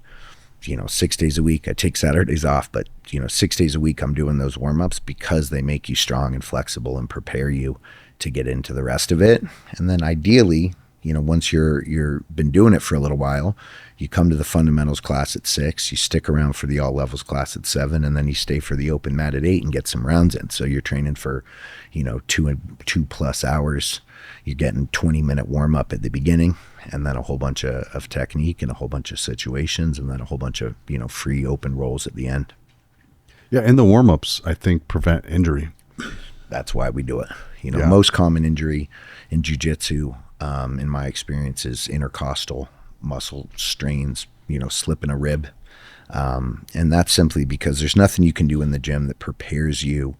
6 days a week. I take Saturdays off, but 6 days a week I'm doing those warm-ups because they make you strong and flexible and prepare you to get into the rest of it. And then ideally, once you're been doing it for a little while, you come to the fundamentals class at 6, you stick around for the all levels class at 7, and then you stay for the open mat at 8 and get some rounds in. So you're training for, 2+ hours. You're getting 20-minute warm up at the beginning, and then a whole bunch of technique and a whole bunch of situations, and then a whole bunch of, free open rolls at the end. Yeah, and the warm-ups, I think, prevent injury. That's why we do it. Most common injury in jiu-jitsu, in my experience, is intercostal muscle strains, slipping a rib. And that's simply because there's nothing you can do in the gym that prepares you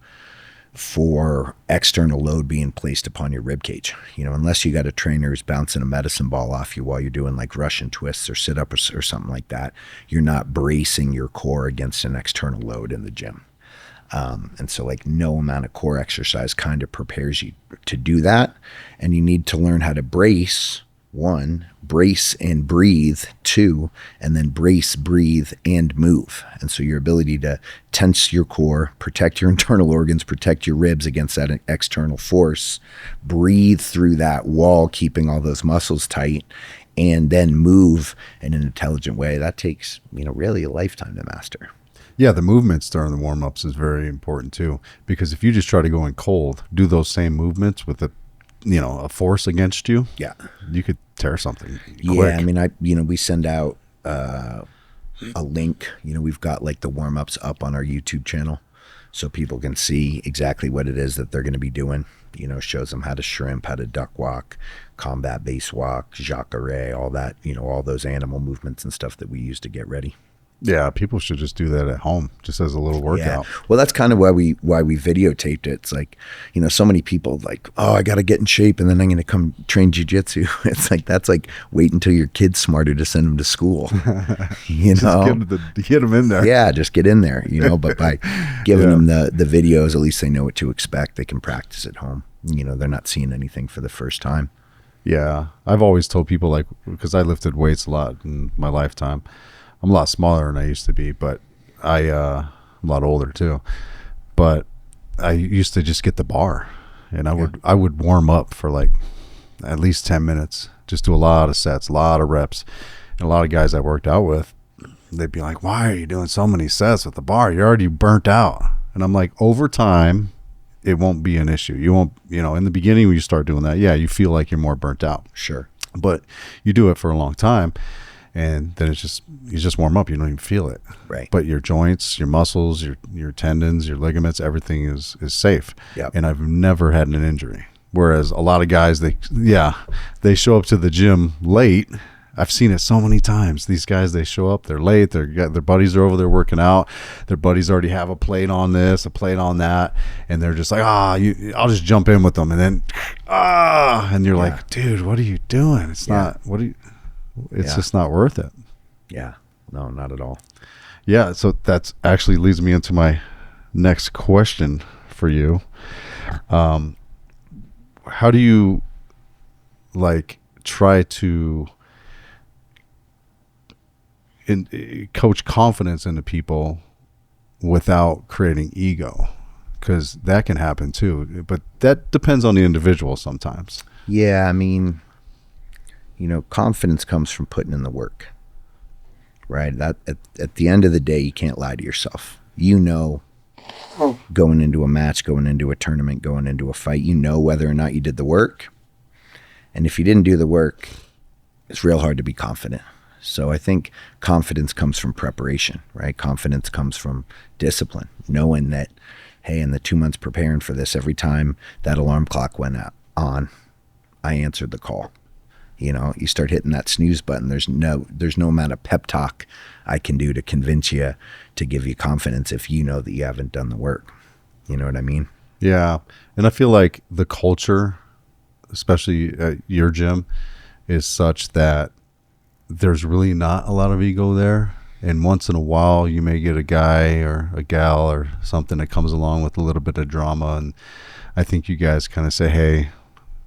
for external load being placed upon your rib cage. Unless you got a trainer who's bouncing a medicine ball off you while you're doing like Russian twists or sit-ups or something like that, you're not bracing your core against an external load in the gym. And so like no amount of core exercise kind of prepares you to do that. And you need to learn how to brace. 1, brace and breathe. 2, and then brace, breathe, and move. And so your ability to tense your core, protect your internal organs, protect your ribs against that external force, breathe through that wall, keeping all those muscles tight, and then move in an intelligent way. That takes, really a lifetime to master. Yeah, the movements during the warm-ups is very important too, because if you just try to go in cold, do those same movements with a force against you, you could tear something quick. I mean, we send out a link. We've got like the warm-ups up on our YouTube channel so people can see exactly what it is that they're going to be doing. Shows them how to shrimp, how to duck walk, combat base walk, jacare, all that, all those animal movements and stuff that we use to get ready. Yeah, people should just do that at home, just as a little workout. Yeah. Well, that's kind of why we videotaped it. It's like, so many people like, oh, I got to get in shape and then I'm going to come train jiu-jitsu. It's like, that's like wait until your kid's smarter to send them to school. Just get them in there. Yeah, just get in there, but by giving them the videos, at least they know what to expect. They can practice at home. They're not seeing anything for the first time. Yeah. I've always told people, like, because I lifted weights a lot in my lifetime. I'm a lot smaller than I used to be, but I'm a lot older too. But I used to just get the bar, and I would warm up for like at least 10 minutes, just do a lot of sets, a lot of reps. And a lot of guys I worked out with, they'd be like, why are you doing so many sets with the bar? You're already burnt out. And I'm like, over time, it won't be an issue. You won't, in the beginning when you start doing that, yeah, you feel like you're more burnt out. Sure. But you do it for a long time. And then you just warm up. You don't even feel it. Right. But your joints, your muscles, your tendons, your ligaments, everything is safe. Yep. And I've never had an injury. Whereas a lot of guys, they show up to the gym late. I've seen it so many times. These guys, they show up, they're late. Their buddies are over there working out. Their buddies already have a plate on this, a plate on that, and they're just like, I'll just jump in with them, and then and you're like, dude, what are you doing? It's not. It's just not worth it. Yeah. No, not at all. Yeah. So that's actually leads me into my next question for you. How do you try to coach confidence into people without creating ego? Because that can happen too, but that depends on the individual sometimes. Yeah. I mean, confidence comes from putting in the work, right? That at the end of the day, you can't lie to yourself. Going into a match, going into a tournament, going into a fight, whether or not you did the work. And if you didn't do the work, it's real hard to be confident. So I think confidence comes from preparation, right? Confidence comes from discipline, knowing that, hey, in the 2 months preparing for this, every time that alarm clock went on, I answered the call. You start hitting that snooze button. There's no amount of pep talk I can do to convince you to give you confidence if you know that you haven't done the work. You know what I mean? Yeah. And I feel like the culture, especially at your gym, is such that there's really not a lot of ego there. And once in a while, you may get a guy or a gal or something that comes along with a little bit of drama. And I think you guys kind of say, hey,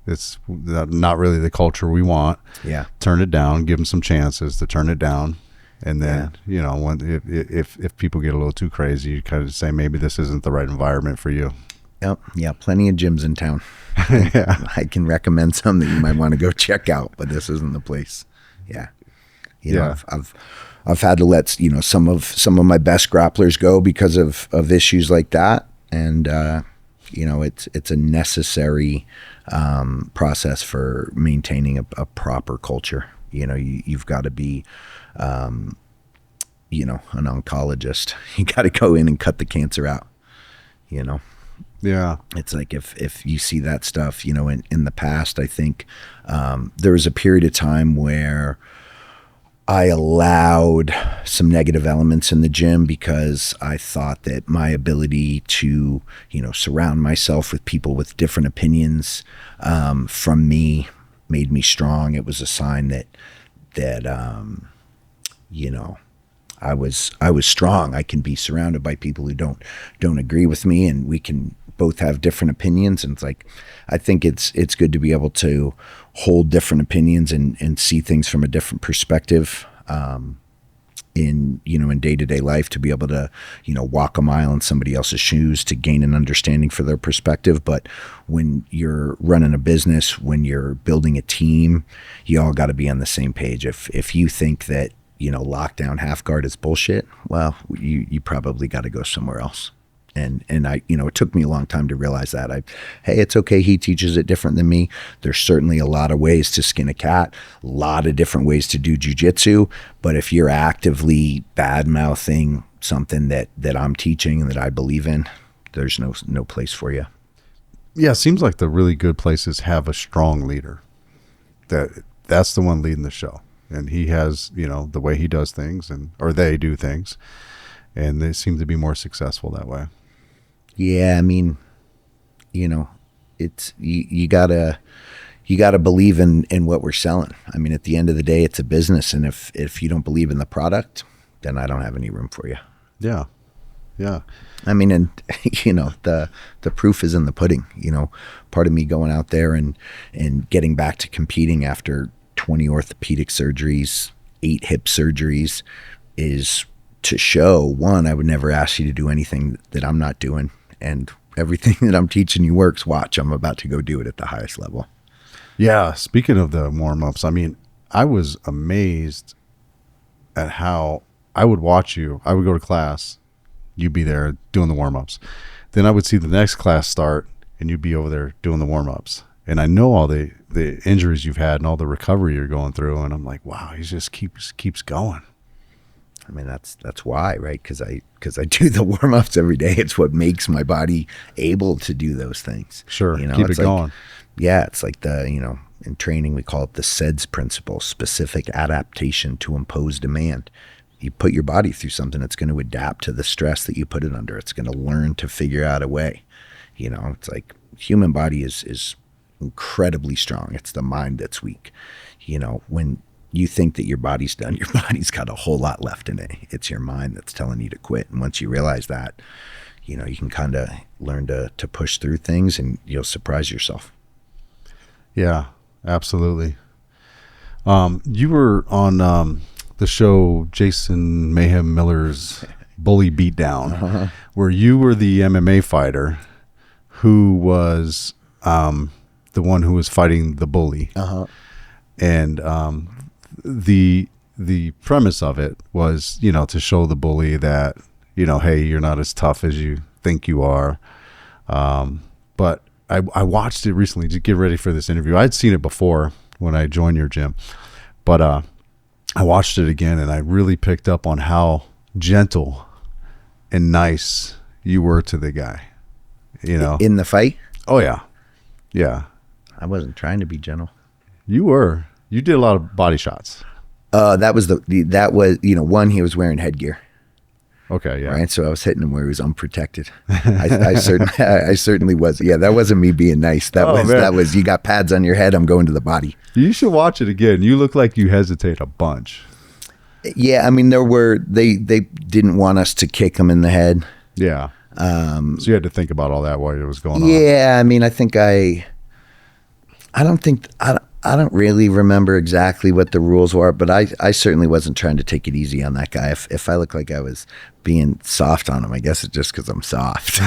it's not really the culture we want. Yeah. Turn it down. Give them some chances to turn it down. And then, if people get a little too crazy, you kind of say maybe this isn't the right environment for you. Yep. Yeah. Plenty of gyms in town. Yeah. I can recommend some that you might want to go check out, but this isn't the place. Yeah. I've had to let some of my best grapplers go because of issues like that, and it's a necessary process for maintaining a proper culture. You've got to be an oncologist. You got to go in and cut the cancer out. Yeah. It's like if you see that stuff, in the past, I think there was a period of time where I allowed some negative elements in the gym because I thought that my ability to, surround myself with people with different opinions from me made me strong. It was a sign that I was strong. I can be surrounded by people who don't agree with me, and we can both have different opinions. And it's like, I think it's good to be able to hold different opinions and see things from a different perspective in day-to-day life, to be able to, walk a mile in somebody else's shoes to gain an understanding for their perspective. But when you're running a business, when you're building a team, you all got to be on the same page. If you think that, lockdown half guard is bullshit, well, you probably got to go somewhere else. And I, it took me a long time to realize that. Hey, it's okay. He teaches it different than me. There's certainly a lot of ways to skin a cat, a lot of different ways to do jiu-jitsu. But if you're actively bad-mouthing something that I'm teaching and that I believe in, there's no place for you. Yeah, it seems like the really good places have a strong leader. That's the one leading the show. and he has, the way he does things, or they do things, and they seem to be more successful that way. Yeah, I mean, it's you gotta believe in what we're selling. I mean, at the end of the day, it's a business, and if you don't believe in the product, then I don't have any room for you. Yeah. I mean, and the proof is in the pudding. Part of me going out there and getting back to competing after 20 orthopedic surgeries, 8 hip surgeries, is to show, one, I would never ask you to do anything that I'm not doing, and everything that I'm teaching you works. Watch, I'm about to go do it at the highest level. Yeah. Speaking of the warm-ups, I mean, I was amazed at how I would watch you. I would go to class, you'd be there doing the warm-ups. Then I would see the next class start, and you'd be over there doing the warm-ups. And I know all the injuries you've had and all the recovery you're going through, and I'm like, wow, he just keeps going. I mean, that's why, right? Because I do the warm-ups every day. It's what makes my body able to do those things. Sure, keep it going. Yeah, it's like in training we call it the SEDS principle, specific adaptation to impose demand. You put your body through something, it's going to adapt to the stress that you put it under. It's going to learn to figure out a way. It's like human body is incredibly strong. It's the mind that's weak. When you think that your body's done, your body's got a whole lot left in it. It's your mind that's telling you to quit. And once you realize that, you can kind of learn to push through things, and you'll surprise yourself. Yeah, absolutely. You were on the show Jason Mayhem Miller's Bully Beatdown, where you were the MMA fighter who was the one who was fighting the bully. And the premise of it was, to show the bully that, hey, you're not as tough as you think you are. But I watched it recently to get ready for this interview. I'd seen it before when I joined your gym, but I watched it again, and I really picked up on how gentle and nice you were to the guy. In the fight? Oh yeah. I wasn't trying to be gentle. You were. You did a lot of body shots. That was one, he was wearing headgear. Okay, yeah. Right, so I was hitting him where he was unprotected. I certainly was. Yeah, that wasn't me being nice. That was you got pads on your head. I'm going to the body. You should watch it again. You look like you hesitate a bunch. Yeah, I mean they didn't want us to kick him in the head. Yeah. So you had to think about all that while it was going on. Yeah, I mean, I think I don't really remember exactly what the rules were, but I certainly wasn't trying to take it easy on that guy. If I look like I was being soft on him, I guess it's just because I'm soft.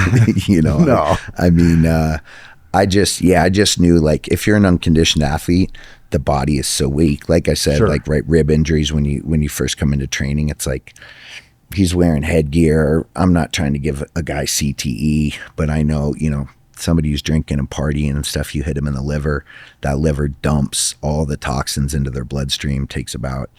No. I mean, I just knew, like, if you're an unconditioned athlete, the body is so weak. Like I said, sure. Like rib injuries when you first come into training, it's like he's wearing headgear. I'm not trying to give a guy CTE, but I know, somebody who's drinking and partying and stuff, you hit them in the liver, that liver dumps all the toxins into their bloodstream, takes about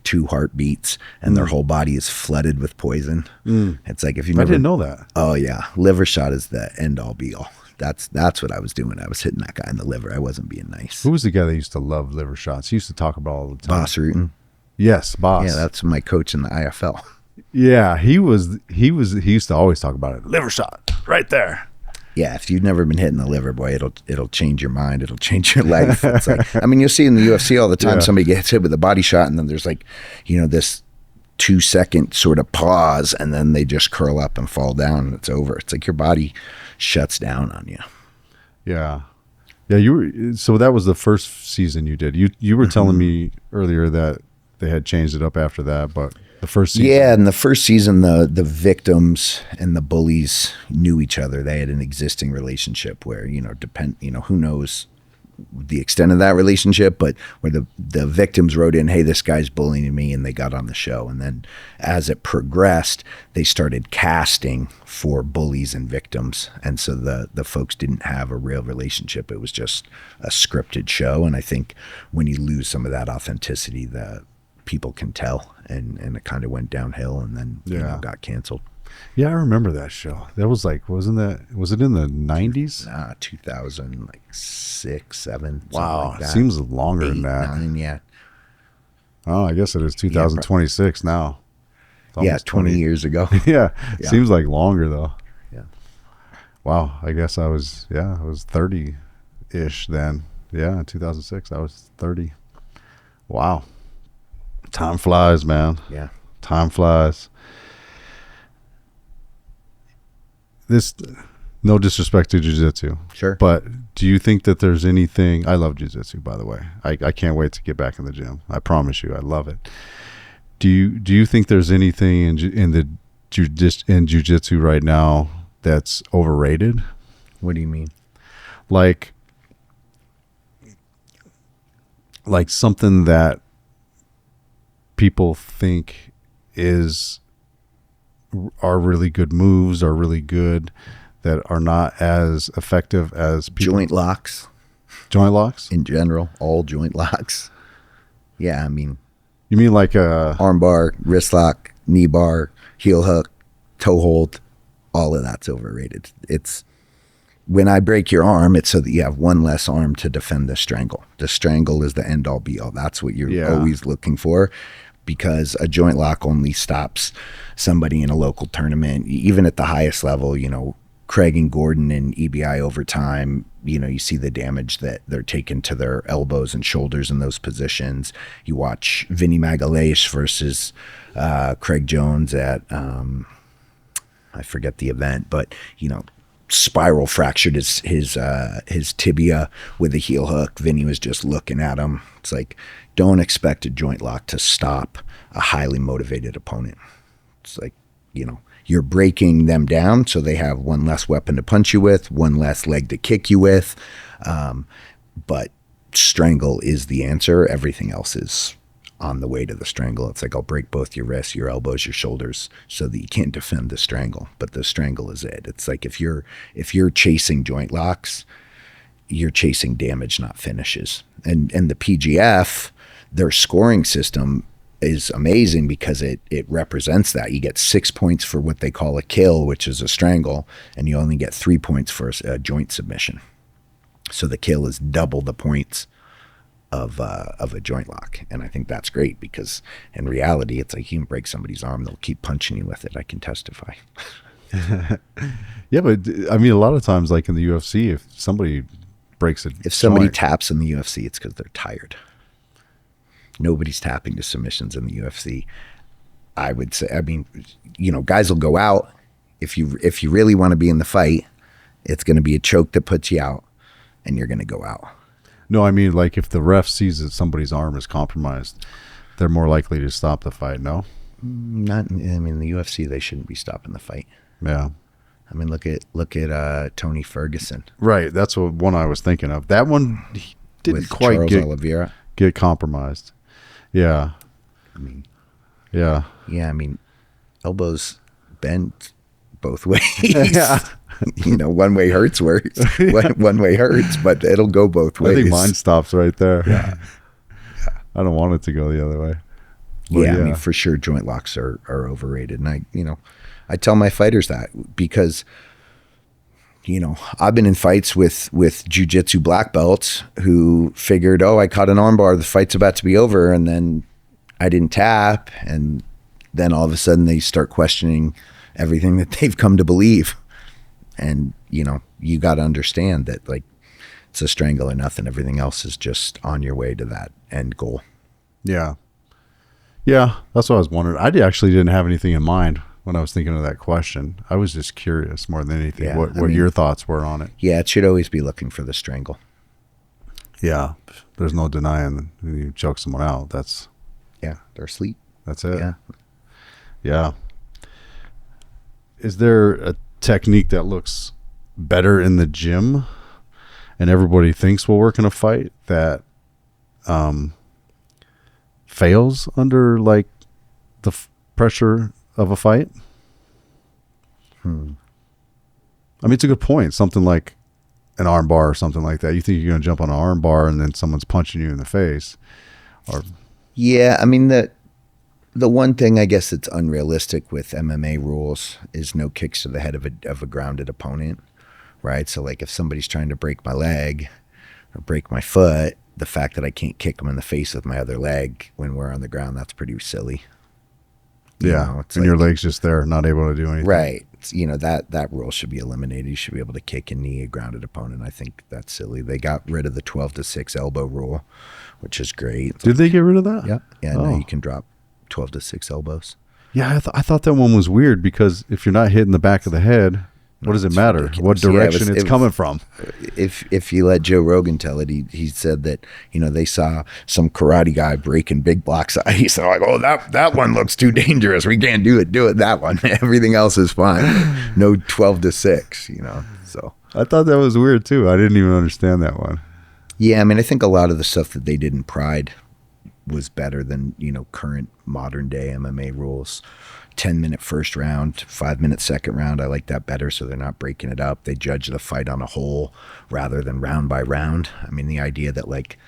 2 heartbeats, and their whole body is flooded with poison. It's like, if you never, I didn't know that. Oh yeah, liver shot is the end all be all. That's what I was doing. I was hitting that guy in the liver. I wasn't being nice. Who was the guy that used to love liver shots? He used to talk about all the time. Boss Rutan. Yes, Boss. Yeah, that's my coach in the IFL. Yeah, he used to always talk about it. Liver shot right there. Yeah, if you've never been hit in the liver, boy, it'll change your mind. It'll change your life. It's like, I mean, you'll see in the UFC all the time, somebody gets hit with a body shot, and then there's like, this 2-second sort of pause, and then they just curl up and fall down, and it's over. It's like your body shuts down on you. Yeah. Yeah, so that was the first season you did. You were telling me earlier that they had changed it up after that, but the first season. Yeah, in the first season, the victims and the bullies knew each other. They had an existing relationship where, who knows the extent of that relationship, but where the victims wrote in, hey, this guy's bullying me, and they got on the show. And then as it progressed, they started casting for bullies and victims. And so the folks didn't have a real relationship. It was just a scripted show. And I think when you lose some of that authenticity, the people can tell, and it kind of went downhill, and then got canceled. Yeah, I remember that show. That was like, was it in the 90s? 2006, 7. Wow, like that. seems longer 8, than that. 9, yeah. Oh, I guess it is 2026 now. It's Yeah, almost 20 years ago. Yeah. Yeah. Seems like longer though. Yeah. Wow. I guess I was 30-ish then. Yeah, in 2006 I was 30. Wow. Time flies, man. Yeah. Time flies. This, no disrespect to jiu-jitsu, Sure. but do you think that there's anything? I love jiu-jitsu, by the way. I can't wait to get back in the gym. I promise you, I love it. Do you think there's anything in jiu-jitsu right now that's overrated? What do you mean? Like something that people think are really good moves, are really good, that are not as effective as people. Joint locks Joint locks? in general, all joint locks. Yeah, I mean, You mean like a arm bar, wrist lock, knee bar, heel hook, toe hold, all of that's overrated. It's when I break your arm, it's so that you have one less arm to defend the strangle. The strangle is the end all be all. That's what you're always looking for, because a joint lock only stops somebody in a local tournament, even at the highest level. You know, Craig and Gordon in EBI over time, you know, you see the damage that they're taking to their elbows and shoulders in those positions. You watch Vinny McAllister versus Craig Jones at, I forget the event, but, you know, spiral fractured his tibia with a heel hook. Vinny was just looking at him. It's like, don't expect a joint lock to stop a highly motivated opponent. It's like, you know, you're breaking them down so they have one less weapon to punch you with, one less leg to kick you with. But strangle is the answer. Everything else is on the way to the strangle. It's like, I'll break both your wrists, your elbows, your shoulders so that you can't defend the strangle. But the strangle is it. It's like if you're chasing joint locks, you're chasing damage, not finishes. And the PGF, their scoring system is amazing because it represents that. You get 6 points for what they call a kill, which is a strangle, and you only get 3 points for a joint submission. So the kill is double the points of a joint lock. And I think that's great because in reality, it's like you can break somebody's arm, they'll keep punching you with it. I can testify. Yeah, but I mean, a lot of times, like in the UFC, if somebody breaks it, If somebody taps in the UFC, it's because they're tired. Nobody's tapping to submissions in the UFC. I would say, I mean, you know, guys will go out. If you really want to be in the fight, it's going to be a choke that puts you out, and you're going to go out. No, I mean, like if the ref sees that somebody's arm is compromised, they're more likely to stop the fight. No, Not. I mean, the UFC, they shouldn't be stopping the fight. yeah, I mean, look at Tony Ferguson right. That's what one I was thinking of. That one he didn't with quite Charles Oliveira. get compromised. Yeah, I mean, yeah. I mean, elbows bent both ways. Yeah. You know, one way hurts worse. One way hurts, but it'll go both ways. I think mine stops right there. Yeah. I don't want it to go the other way. But Yeah, I mean, for sure, joint locks are overrated. And I tell my fighters that because, you know, I've been in fights with jiu-jitsu black belts who figured, oh, I caught an armbar, the fight's about to be over, and then I didn't tap, and then all of a sudden they start questioning everything that they've come to believe. And, you know, you got to understand that, like, it's a strangle or nothing. Everything else is just on your way to that end goal. Yeah. Yeah, that's what I was wondering. I actually didn't have anything in mind when I was thinking of that question. I was just curious more than anything what your thoughts were on it. Yeah, it should always be looking for the strangle. Yeah, there's no denying when you choke someone out. Yeah, they're asleep. That's it. Yeah. Yeah. Is there a technique that looks better in the gym and everybody thinks will work in a fight that fails under like the pressure of a fight? I mean, it's a good point. Something like an arm bar or something like that. You think you're going to jump on an arm bar and then someone's punching you in the face. Or Yeah, I mean, the one thing I guess that's unrealistic with MMA rules is no kicks to the head of a grounded opponent, right? So like if somebody's trying to break my leg or break my foot, the fact that I can't kick him in the face with my other leg when we're on the ground, that's pretty silly. You know, it's and your leg's just there, not able to do anything. Right. You know, that rule should be eliminated. You should be able to kick and knee a grounded opponent. I think that's silly. They got rid of the 12-6 elbow rule, which is great. Did they get rid of that? Yeah. Yeah, now you can drop 12-6 elbows. Yeah, I thought that one was weird because if you're not hitting the back of the head, what does it matter? Ridiculous. What direction it's coming from? If you let Joe Rogan tell it, he said that, you know, they saw some karate guy breaking big blocks of ice. They're like, oh, that one looks too dangerous. We can't do it. Do it that one. Everything else is fine. No 12-6, you know. So I thought that was weird too. I didn't even understand that one. Yeah, I mean, I think a lot of the stuff that they did in Pride was better than, you know, current modern day MMA rules. 10-minute first round, 5-minute second round. I like that better, so they're not breaking it up. They judge the fight on a whole rather than round by round. I mean, the idea that, like,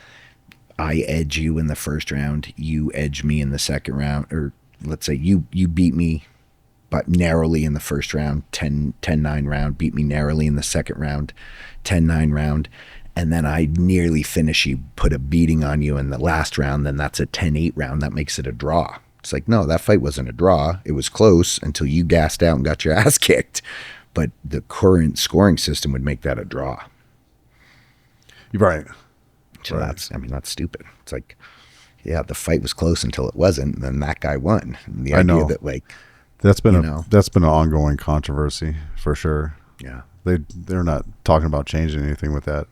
I edge you in the first round, you edge me in the second round, or let's say you beat me but narrowly in the first round, 10-9 round, beat me narrowly in the second round, 10-9 round, and then I nearly finish you, put a beating on you in the last round, then that's a 10-8 round. That makes it a draw. It's like, no, that fight wasn't a draw. It was close until you gassed out and got your ass kicked. But the current scoring system would make that a draw. Right. So that's stupid. It's like, yeah, the fight was close until it wasn't, and then that guy won. And the idea that, like, that's been an ongoing controversy for sure. Yeah. They're not talking about changing anything with that.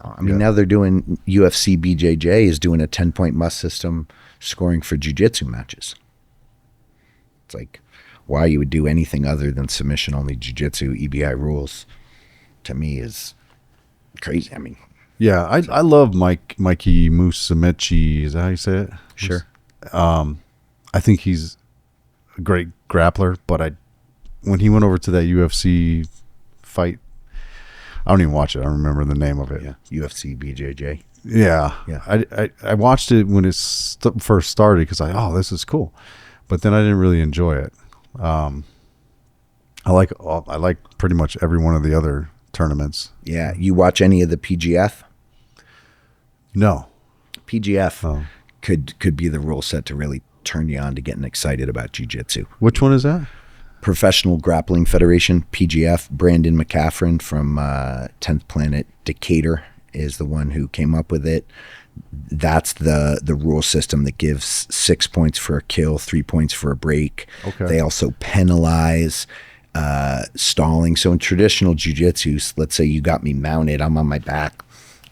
No, I mean, now they're doing UFC BJJ is doing a 10-point must system scoring for jiu-jitsu matches. It's like, why you would do anything other than submission only jiu-jitsu EBI rules to me is crazy. I mean, yeah, I love Mikey Musumeci. Is that how you say it? Sure. I think he's a great grappler, but when he went over to that UFC fight, I don't even watch it. I don't remember the name of it. Yeah, UFC BJJ. Yeah. I watched it when it first started because this is cool, but then I didn't really enjoy it. I like pretty much every one of the other tournaments. Yeah, you watch any of the PGF? No. PGF could be the rule set to really turn you on to getting excited about jiu-jitsu. Which one is that? Professional Grappling Federation, PGF. Brandon McCaffrin from 10th Planet Decatur is the one who came up with it. That's the rule system that gives 6 points for a kill, 3 points for a break. Okay. They also penalize stalling. So in traditional jiu-jitsu, let's say you got me mounted, I'm on my back.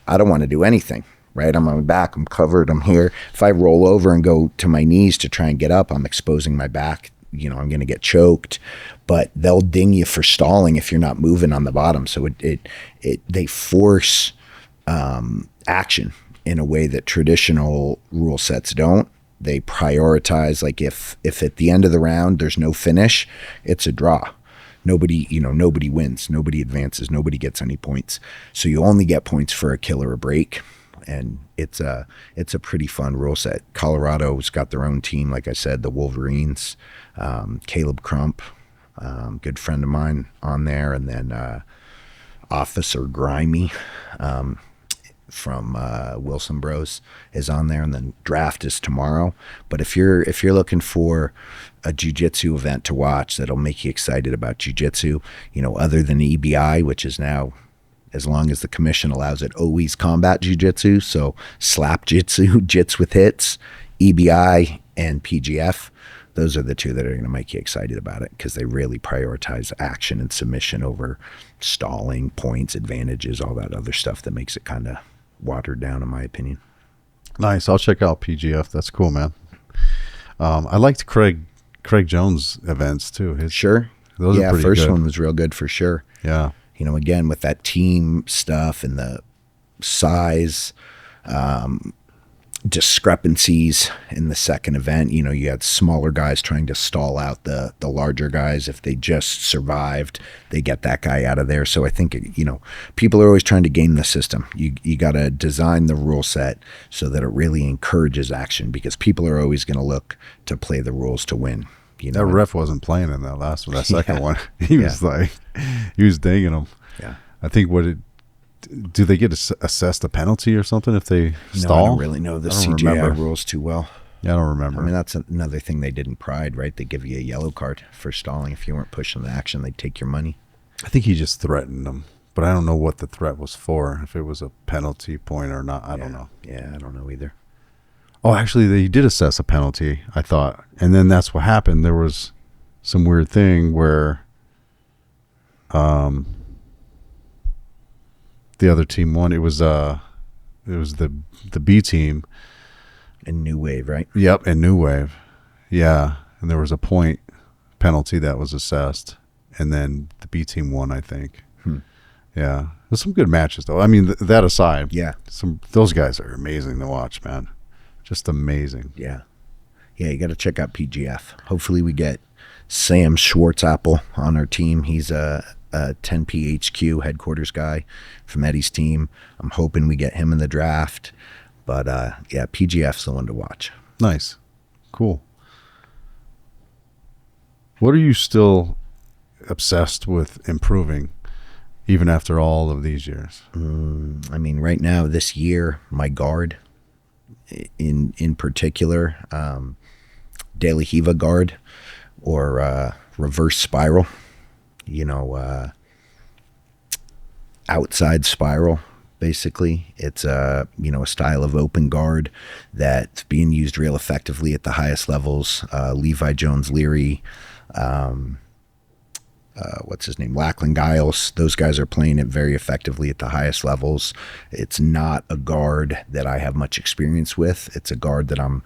I don't want to do anything, right? I'm on my back, I'm covered, I'm here. If I roll over and go to my knees to try and get up, I'm exposing my back. You know, I'm going to get choked, but they'll ding you for stalling if you're not moving on the bottom. So they force action in a way that traditional rule sets don't. They prioritize, like if at the end of the round there's no finish, it's a draw. Nobody wins, nobody advances, nobody gets any points. So you only get points for a kill or a break. And it's a pretty fun rule set. Colorado's got their own team, like I said, the Wolverines, Caleb Crump, good friend of mine on there, and then Officer Grimy from Wilson Bros is on there, and then draft is tomorrow. But if you're looking for a jiu-jitsu event to watch that'll make you excited about jiu-jitsu, you know, other than EBI, which is now, as long as the commission allows it, always combat jiu-jitsu, so slap jitsu, jits with hits, EBI and PGF, those are the two that are going to make you excited about it because they really prioritize action and submission over stalling, points, advantages, all that other stuff that makes it kind of watered down, in my opinion. Nice. I'll check out PGF. That's cool, man. I liked Craig Jones' events too. Sure. Those are pretty first good. one was real good for sure. Yeah. You know, again, with that team stuff and the size discrepancies in the second event, you know, you had smaller guys trying to stall out the larger guys. If they just survived, they get that guy out of there. So I think, you know, people are always trying to game the system. You got to design the rule set so that it really encourages action, because people are always going to look to play the rules to win. You know, that ref wasn't playing in that second one. He was dinging him. Yeah. I think do they get assessed a penalty or something if they stall? I don't really know the CJI rules too well. Yeah, I don't remember. I mean, that's another thing they did in Pride, right? They give you a yellow card for stalling. If you weren't pushing the action, they'd take your money. I think he just threatened them, but I don't know what the threat was for, if it was a penalty point or not. I don't know. Yeah, I don't know either. Oh, actually, they did assess a penalty, I thought. And then that's what happened. There was some weird thing where the other team won. It was the B team. And New Wave, right? Yep, and New Wave. Yeah, and there was a point penalty that was assessed, and then the B team won, I think. Yeah, there's some good matches though. I mean, that aside, yeah, those guys are amazing to watch, man. Just amazing. Yeah, you got to check out PGF. Hopefully, we get Sam Schwartzapple on our team. He's a 10PHQ headquarters guy from Eddie's team. I'm hoping we get him in the draft. But, yeah, PGF's the one to watch. Nice. Cool. What are you still obsessed with improving, even after all of these years? I mean, right now, this year, my guard, in particular, De La Riva guard or reverse spiral, outside spiral. Basically, it's a style of open guard that's being used real effectively at the highest levels. Levi Jones Leary, what's his name, Lachlan Giles, those guys are playing it very effectively at the highest levels. It's not a guard that I have much experience with. It's a guard that I'm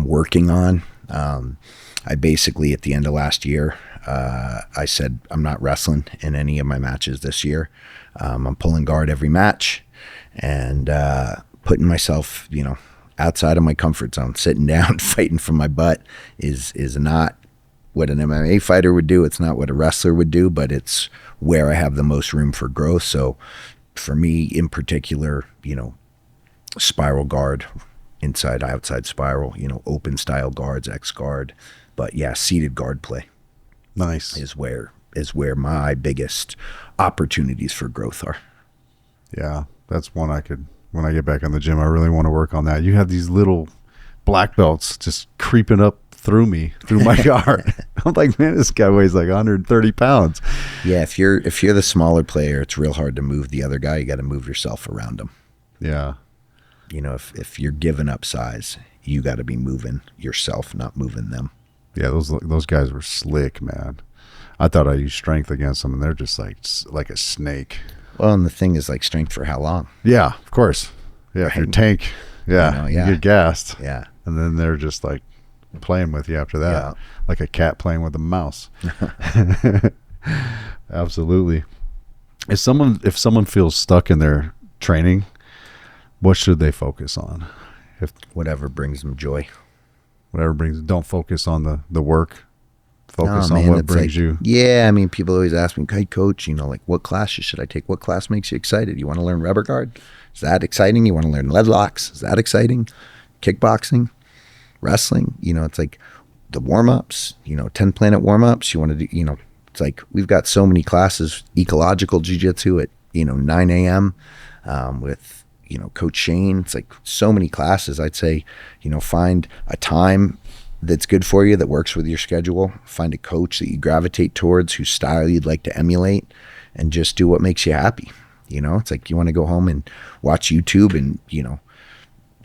working on. I basically, at the end of last year, I said I'm not wrestling in any of my matches this year. I'm pulling guard every match and putting myself, outside of my comfort zone. Sitting down, fighting from my butt is not what an MMA fighter would do. It's not what a wrestler would do, but it's where I have the most room for growth. So for me in particular, spiral guard, inside, outside spiral, open style guards, X guard. But yeah, seated guard play. Nice. Is where my biggest opportunities for growth are. Yeah, that's one when I get back in the gym, I really want to work on that. You have these little black belts just creeping up through my guard. I'm like, man, this guy weighs like 130 pounds. Yeah, if you're the smaller player, it's real hard to move the other guy. You got to move yourself around him. Yeah. If you're giving up size, you got to be moving yourself, not moving them. Yeah, those guys were slick, man. I thought I used strength against them, and they're just like a snake. Well, and the thing is, like, strength for how long? Yeah, of course. Yeah, if you're tank, you get gassed. Yeah. And then they're just like playing with you after that, like a cat playing with a mouse. Absolutely. If someone feels stuck in their training, what should they focus on? Whatever brings them joy. Don't focus on the work. Focus on what brings you. Yeah, I mean, people always ask me, hey, coach, like, what classes should I take? What class makes you excited? You want to learn rubber guard? Is that exciting? You want to learn lead locks? Is that exciting? Kickboxing? Wrestling? It's like the warm-ups, 10 Planet warm-ups. You want to do, it's like we've got so many classes, ecological jiu-jitsu at, 9 a.m. With, Coach Shane. It's like so many classes. I'd say, find a time that's good for you, that works with your schedule. Find a coach that you gravitate towards, whose style you'd like to emulate, and just do what makes you happy. It's like you want to go home and watch YouTube and,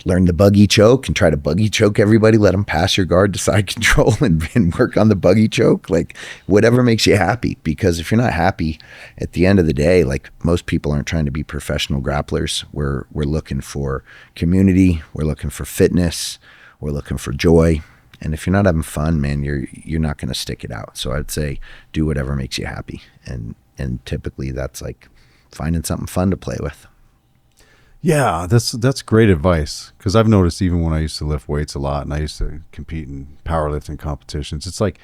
learn the buggy choke and try to buggy choke everybody, let them pass your guard to side control and work on the buggy choke, like whatever makes you happy. Because if you're not happy at the end of the day, like most people aren't trying to be professional grapplers. We're looking for community. We're looking for fitness. We're looking for joy. And if you're not having fun, man, you're not going to stick it out. So I'd say do whatever makes you happy. And typically that's like finding something fun to play with. Yeah, that's great advice, because I've noticed even when I used to lift weights a lot and I used to compete in powerlifting competitions, it's like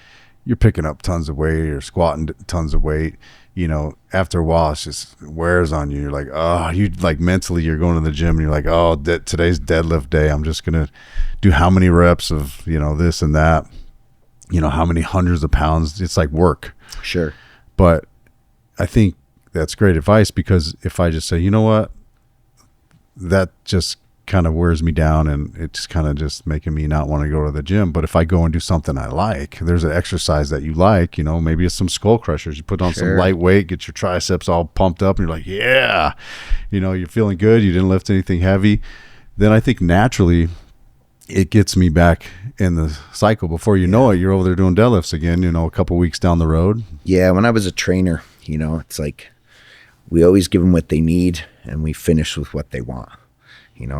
you're picking up tons of weight or squatting tons of weight. After a while, it just wears on you. You're like, oh, mentally you're going to the gym and you're like, oh, today's deadlift day. I'm just going to do how many reps of, this and that, how many hundreds of pounds. It's like work. Sure. But I think that's great advice, because if I just say, you know what, that just kind of wears me down and it's kind of just making me not want to go to the gym. But if I go and do something I like, there's an exercise that you like, maybe it's some skull crushers. You put on some light weight, get your triceps all pumped up, and you're like, yeah, you're feeling good. You didn't lift anything heavy. Then I think naturally it gets me back in the cycle. Before you know it, you're over there doing deadlifts again, a couple weeks down the road. Yeah. When I was a trainer, it's like we always give them what they need and we finish with what they want,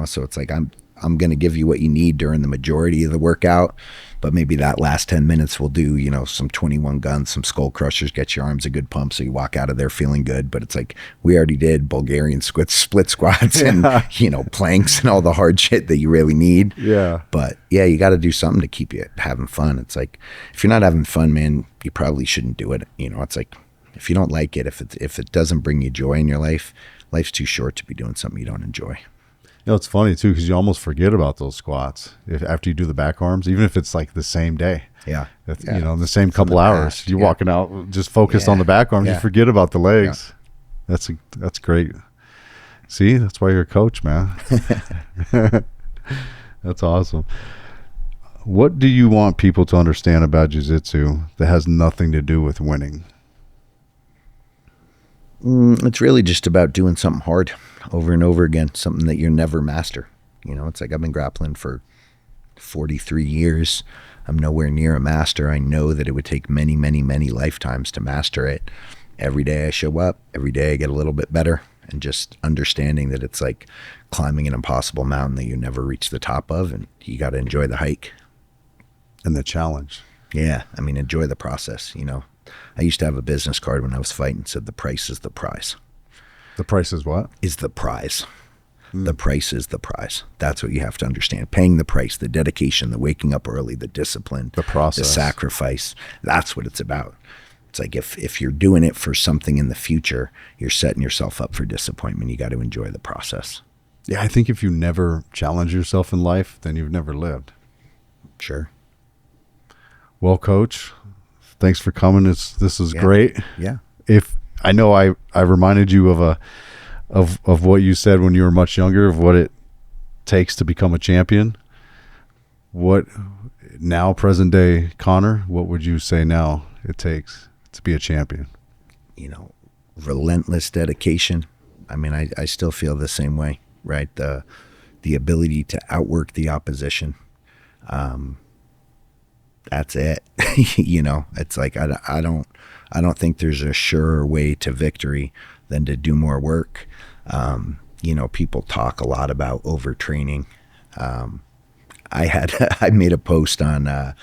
so it's like I'm going to give you what you need during the majority of the workout, but maybe that last 10 minutes we'll do, some 21 guns, some skull crushers, get your arms a good pump so you walk out of there feeling good. But it's like we already did Bulgarian split squats and, planks and all the hard shit that you really need. Yeah. But yeah, you got to do something to keep you having fun. It's like, if you're not having fun, man, you probably shouldn't do it. It's like, if you don't like it, if it doesn't bring you joy in your life, life's too short to be doing something you don't enjoy. It's funny too, because you almost forget about those squats after you do the back arms, even if it's like the same day. Yeah. In the same couple hours, you're walking out just focused on the back arms. You forget about the legs. Yeah. That's great. See, that's why you're a coach, man. That's awesome. What do you want people to understand about jiu-jitsu that has nothing to do with winning? It's really just about doing something hard over and over again, something that you'll never master. It's like I've been grappling for 43 years. I'm nowhere near a master. I know that it would take many, many, many lifetimes to master it. Every day I show up, every day I get a little bit better, and just understanding that it's like climbing an impossible mountain that you never reach the top of, and you got to enjoy the hike. And the challenge. Yeah. Enjoy the process, I used to have a business card when I was fighting that said the price is the prize. The price is what? Is the prize. The price is the prize. That's what you have to understand. Paying the price, the dedication, the waking up early, the discipline, the process, the sacrifice. That's what it's about. It's like if you're doing it for something in the future, you're setting yourself up for disappointment. You got to enjoy the process. Yeah, I think if you never challenge yourself in life, then you've never lived. Sure. Well, Coach, thanks for coming. This is great. Yeah. If I know I reminded you of what you said when you were much younger, of what it takes to become a champion. What now, present day Conor, what would you say now it takes to be a champion? Relentless dedication. I still feel the same way, right? The ability to outwork the opposition. That's it. It's like I don't think there's a surer way to victory than to do more work. People talk a lot about overtraining. I made a post on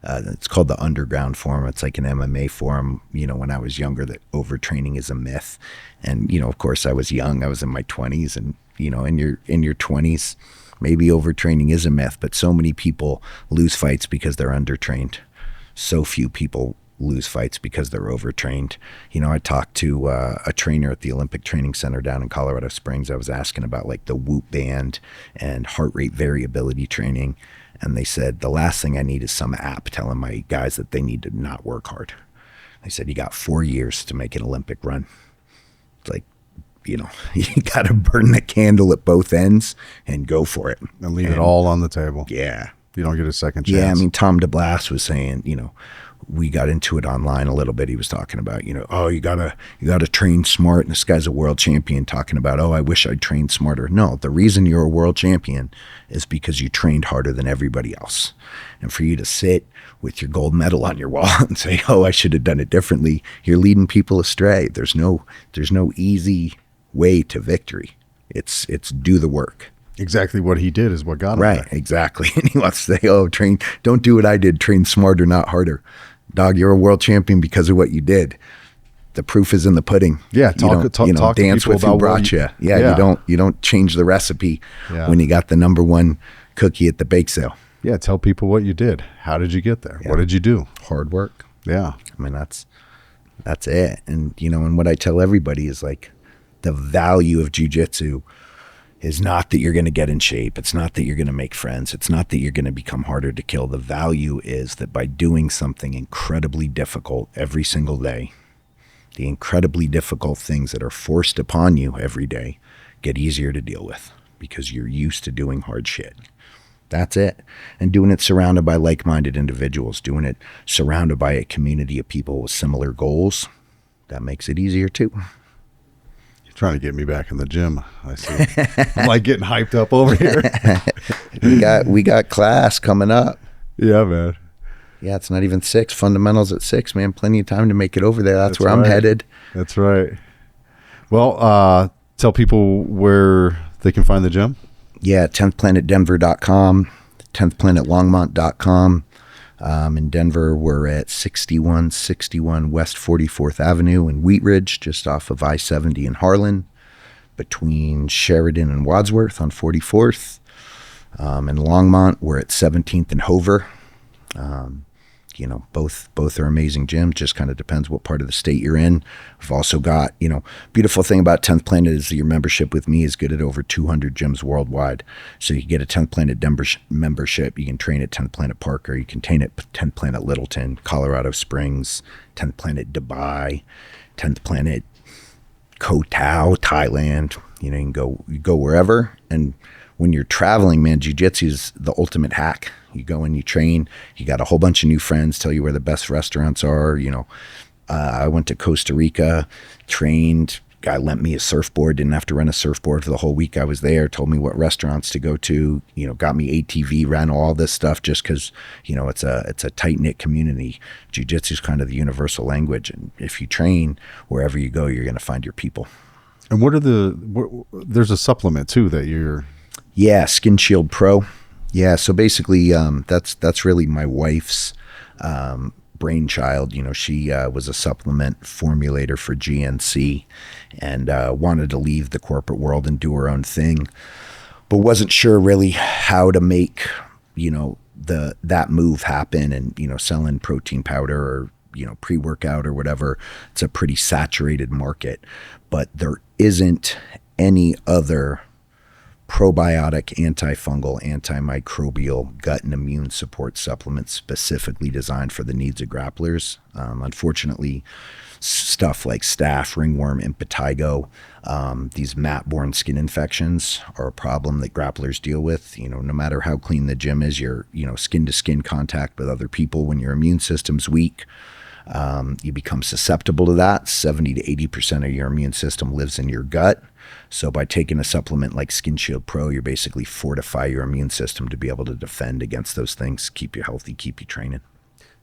it's called the Underground Forum. It's like an MMA forum, when I was younger, that overtraining is a myth. And of course I was young. I was in my 20s, and in your 20s, maybe overtraining is a myth, but so many people lose fights because they're undertrained. So few people lose fights because they're overtrained. I talked to a trainer at the Olympic Training Center down in Colorado Springs. I was asking about like the Whoop band and heart rate variability training. And they said, the last thing I need is some app telling my guys that they need to not work hard. They said, you got 4 years to make an Olympic run. It's like, you got to burn the candle at both ends and go for it. And leave it all on the table. Yeah. You don't get a second chance. Yeah, Tom DeBlas was saying, we got into it online a little bit. He was talking about, oh, you gotta train smart. And this guy's a world champion talking about, oh, I wish I'd trained smarter. No, the reason you're a world champion is because you trained harder than everybody else. And for you to sit with your gold medal on your wall and say, oh, I should have done it differently, you're leading people astray. There's no easy way to victory. It's do the work. Exactly what he did is what got him right there. Exactly. And he wants to say, oh, don't do what I did, train smarter, not harder. Dog, you're a world champion because of what you did. The proof is in the pudding. Yeah, talk dance to with who brought you. Yeah, you don't change the recipe when you got the number one cookie at the bake sale. Yeah, tell people what you did. How did you get there? Yeah. What did you do? Hard work. Yeah. That's it. And and what I tell everybody is like, the value of jiu-jitsu is not that you're going to get in shape. It's not that you're going to make friends. It's not that you're going to become harder to kill. The value is that by doing something incredibly difficult every single day, The incredibly difficult things that are forced upon you every day get easier to deal with because you're used to doing hard shit. That's it. And doing it surrounded by like-minded individuals, doing it surrounded by a community of people with similar goals, that makes it easier too. You're trying to get me back in the gym. I see. I'm like getting hyped up over here. we got class coming up. Yeah, man. Yeah, it's not even 6. Fundamentals at 6, man. Plenty of time to make it over there. That's where right. I'm headed. That's right. Well, tell people where they can find the gym. Yeah, 10thplanetdenver.com, 10thplanetlongmont.com. In Denver, we're at 6161 West 44th Avenue in Wheat Ridge, just off of I-70 in Harlan, between Sheridan and Wadsworth on 44th. In Longmont, we're at 17th and Hover. Both are amazing gyms. Just kind of depends what part of the state you're in. We've also got, beautiful thing about 10th Planet is your membership with me is good at over 200 gyms worldwide. So you get a 10th Planet Denver membership. You can train at 10th Planet Parker. You can train at 10th Planet Littleton, Colorado Springs, 10th Planet Dubai, 10th Planet Koh Tao, Thailand. You can go wherever. And when you're traveling, man, jiu-jitsu is the ultimate hack. You go and you train, you got a whole bunch of new friends, tell you where the best restaurants are. I went to Costa Rica, trained, guy lent me a surfboard, didn't have to rent a surfboard for the whole week I was there, told me what restaurants to go to, got me ATV, ran all this stuff just because, it's a tight-knit community. Jiu-jitsu is kind of the universal language. And if you train, wherever you go, you're going to find your people. And there's a supplement too that you're... Yeah, Skin Shield Pro. Yeah, so basically that's really my wife's brainchild. She was a supplement formulator for GNC and wanted to leave the corporate world and do her own thing, but wasn't sure really how to make, that move happen. And, selling protein powder or, pre-workout or whatever, it's a pretty saturated market, but there isn't any other probiotic, antifungal, antimicrobial, gut and immune support supplements specifically designed for the needs of grapplers. Unfortunately, stuff like staph, ringworm, impetigo, these mat-borne skin infections are a problem that grapplers deal with. No matter how clean the gym is, you're, skin-to-skin contact with other people. When your immune system's weak, you become susceptible to that. 70 to 80% of your immune system lives in your gut. So by taking a supplement like Skin Shield Pro, you're basically fortify your immune system to be able to defend against those things, keep you healthy, keep you training.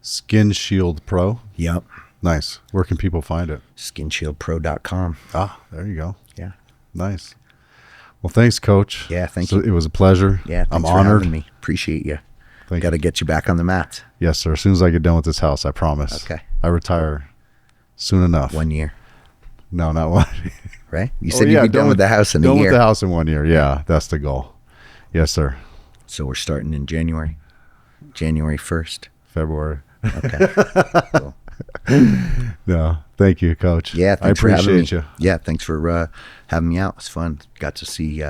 Skin Shield Pro? Yep. Nice. Where can people find it? SkinShieldPro.com. Ah, there you go. Yeah. Nice. Well, thanks, Coach. Yeah, thank you. It was a pleasure. Yeah, I'm thanks for honored. having me. Appreciate you. Thank Got to you. get you back on the mat. Yes, sir. As soon as I get done with this house, I promise. Okay. I retire soon enough. 1 year. No, not 1 Right? You said you'd be done with the house in a year. Done year. with the house in 1 year. Yeah, that's the goal. Yes, sir. So we're starting in January 1st. February. Okay. Cool. No, thank you, Coach. Yeah, I thanks for having appreciate me. you. Yeah, thanks for having me out. It's fun. Got to see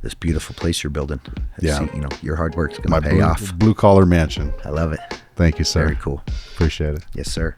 this beautiful place you're building. Yeah. See, your hard work's going My to pay off. blue collar mansion. I love it. Thank you, sir. Very cool. Appreciate it. Yes, sir.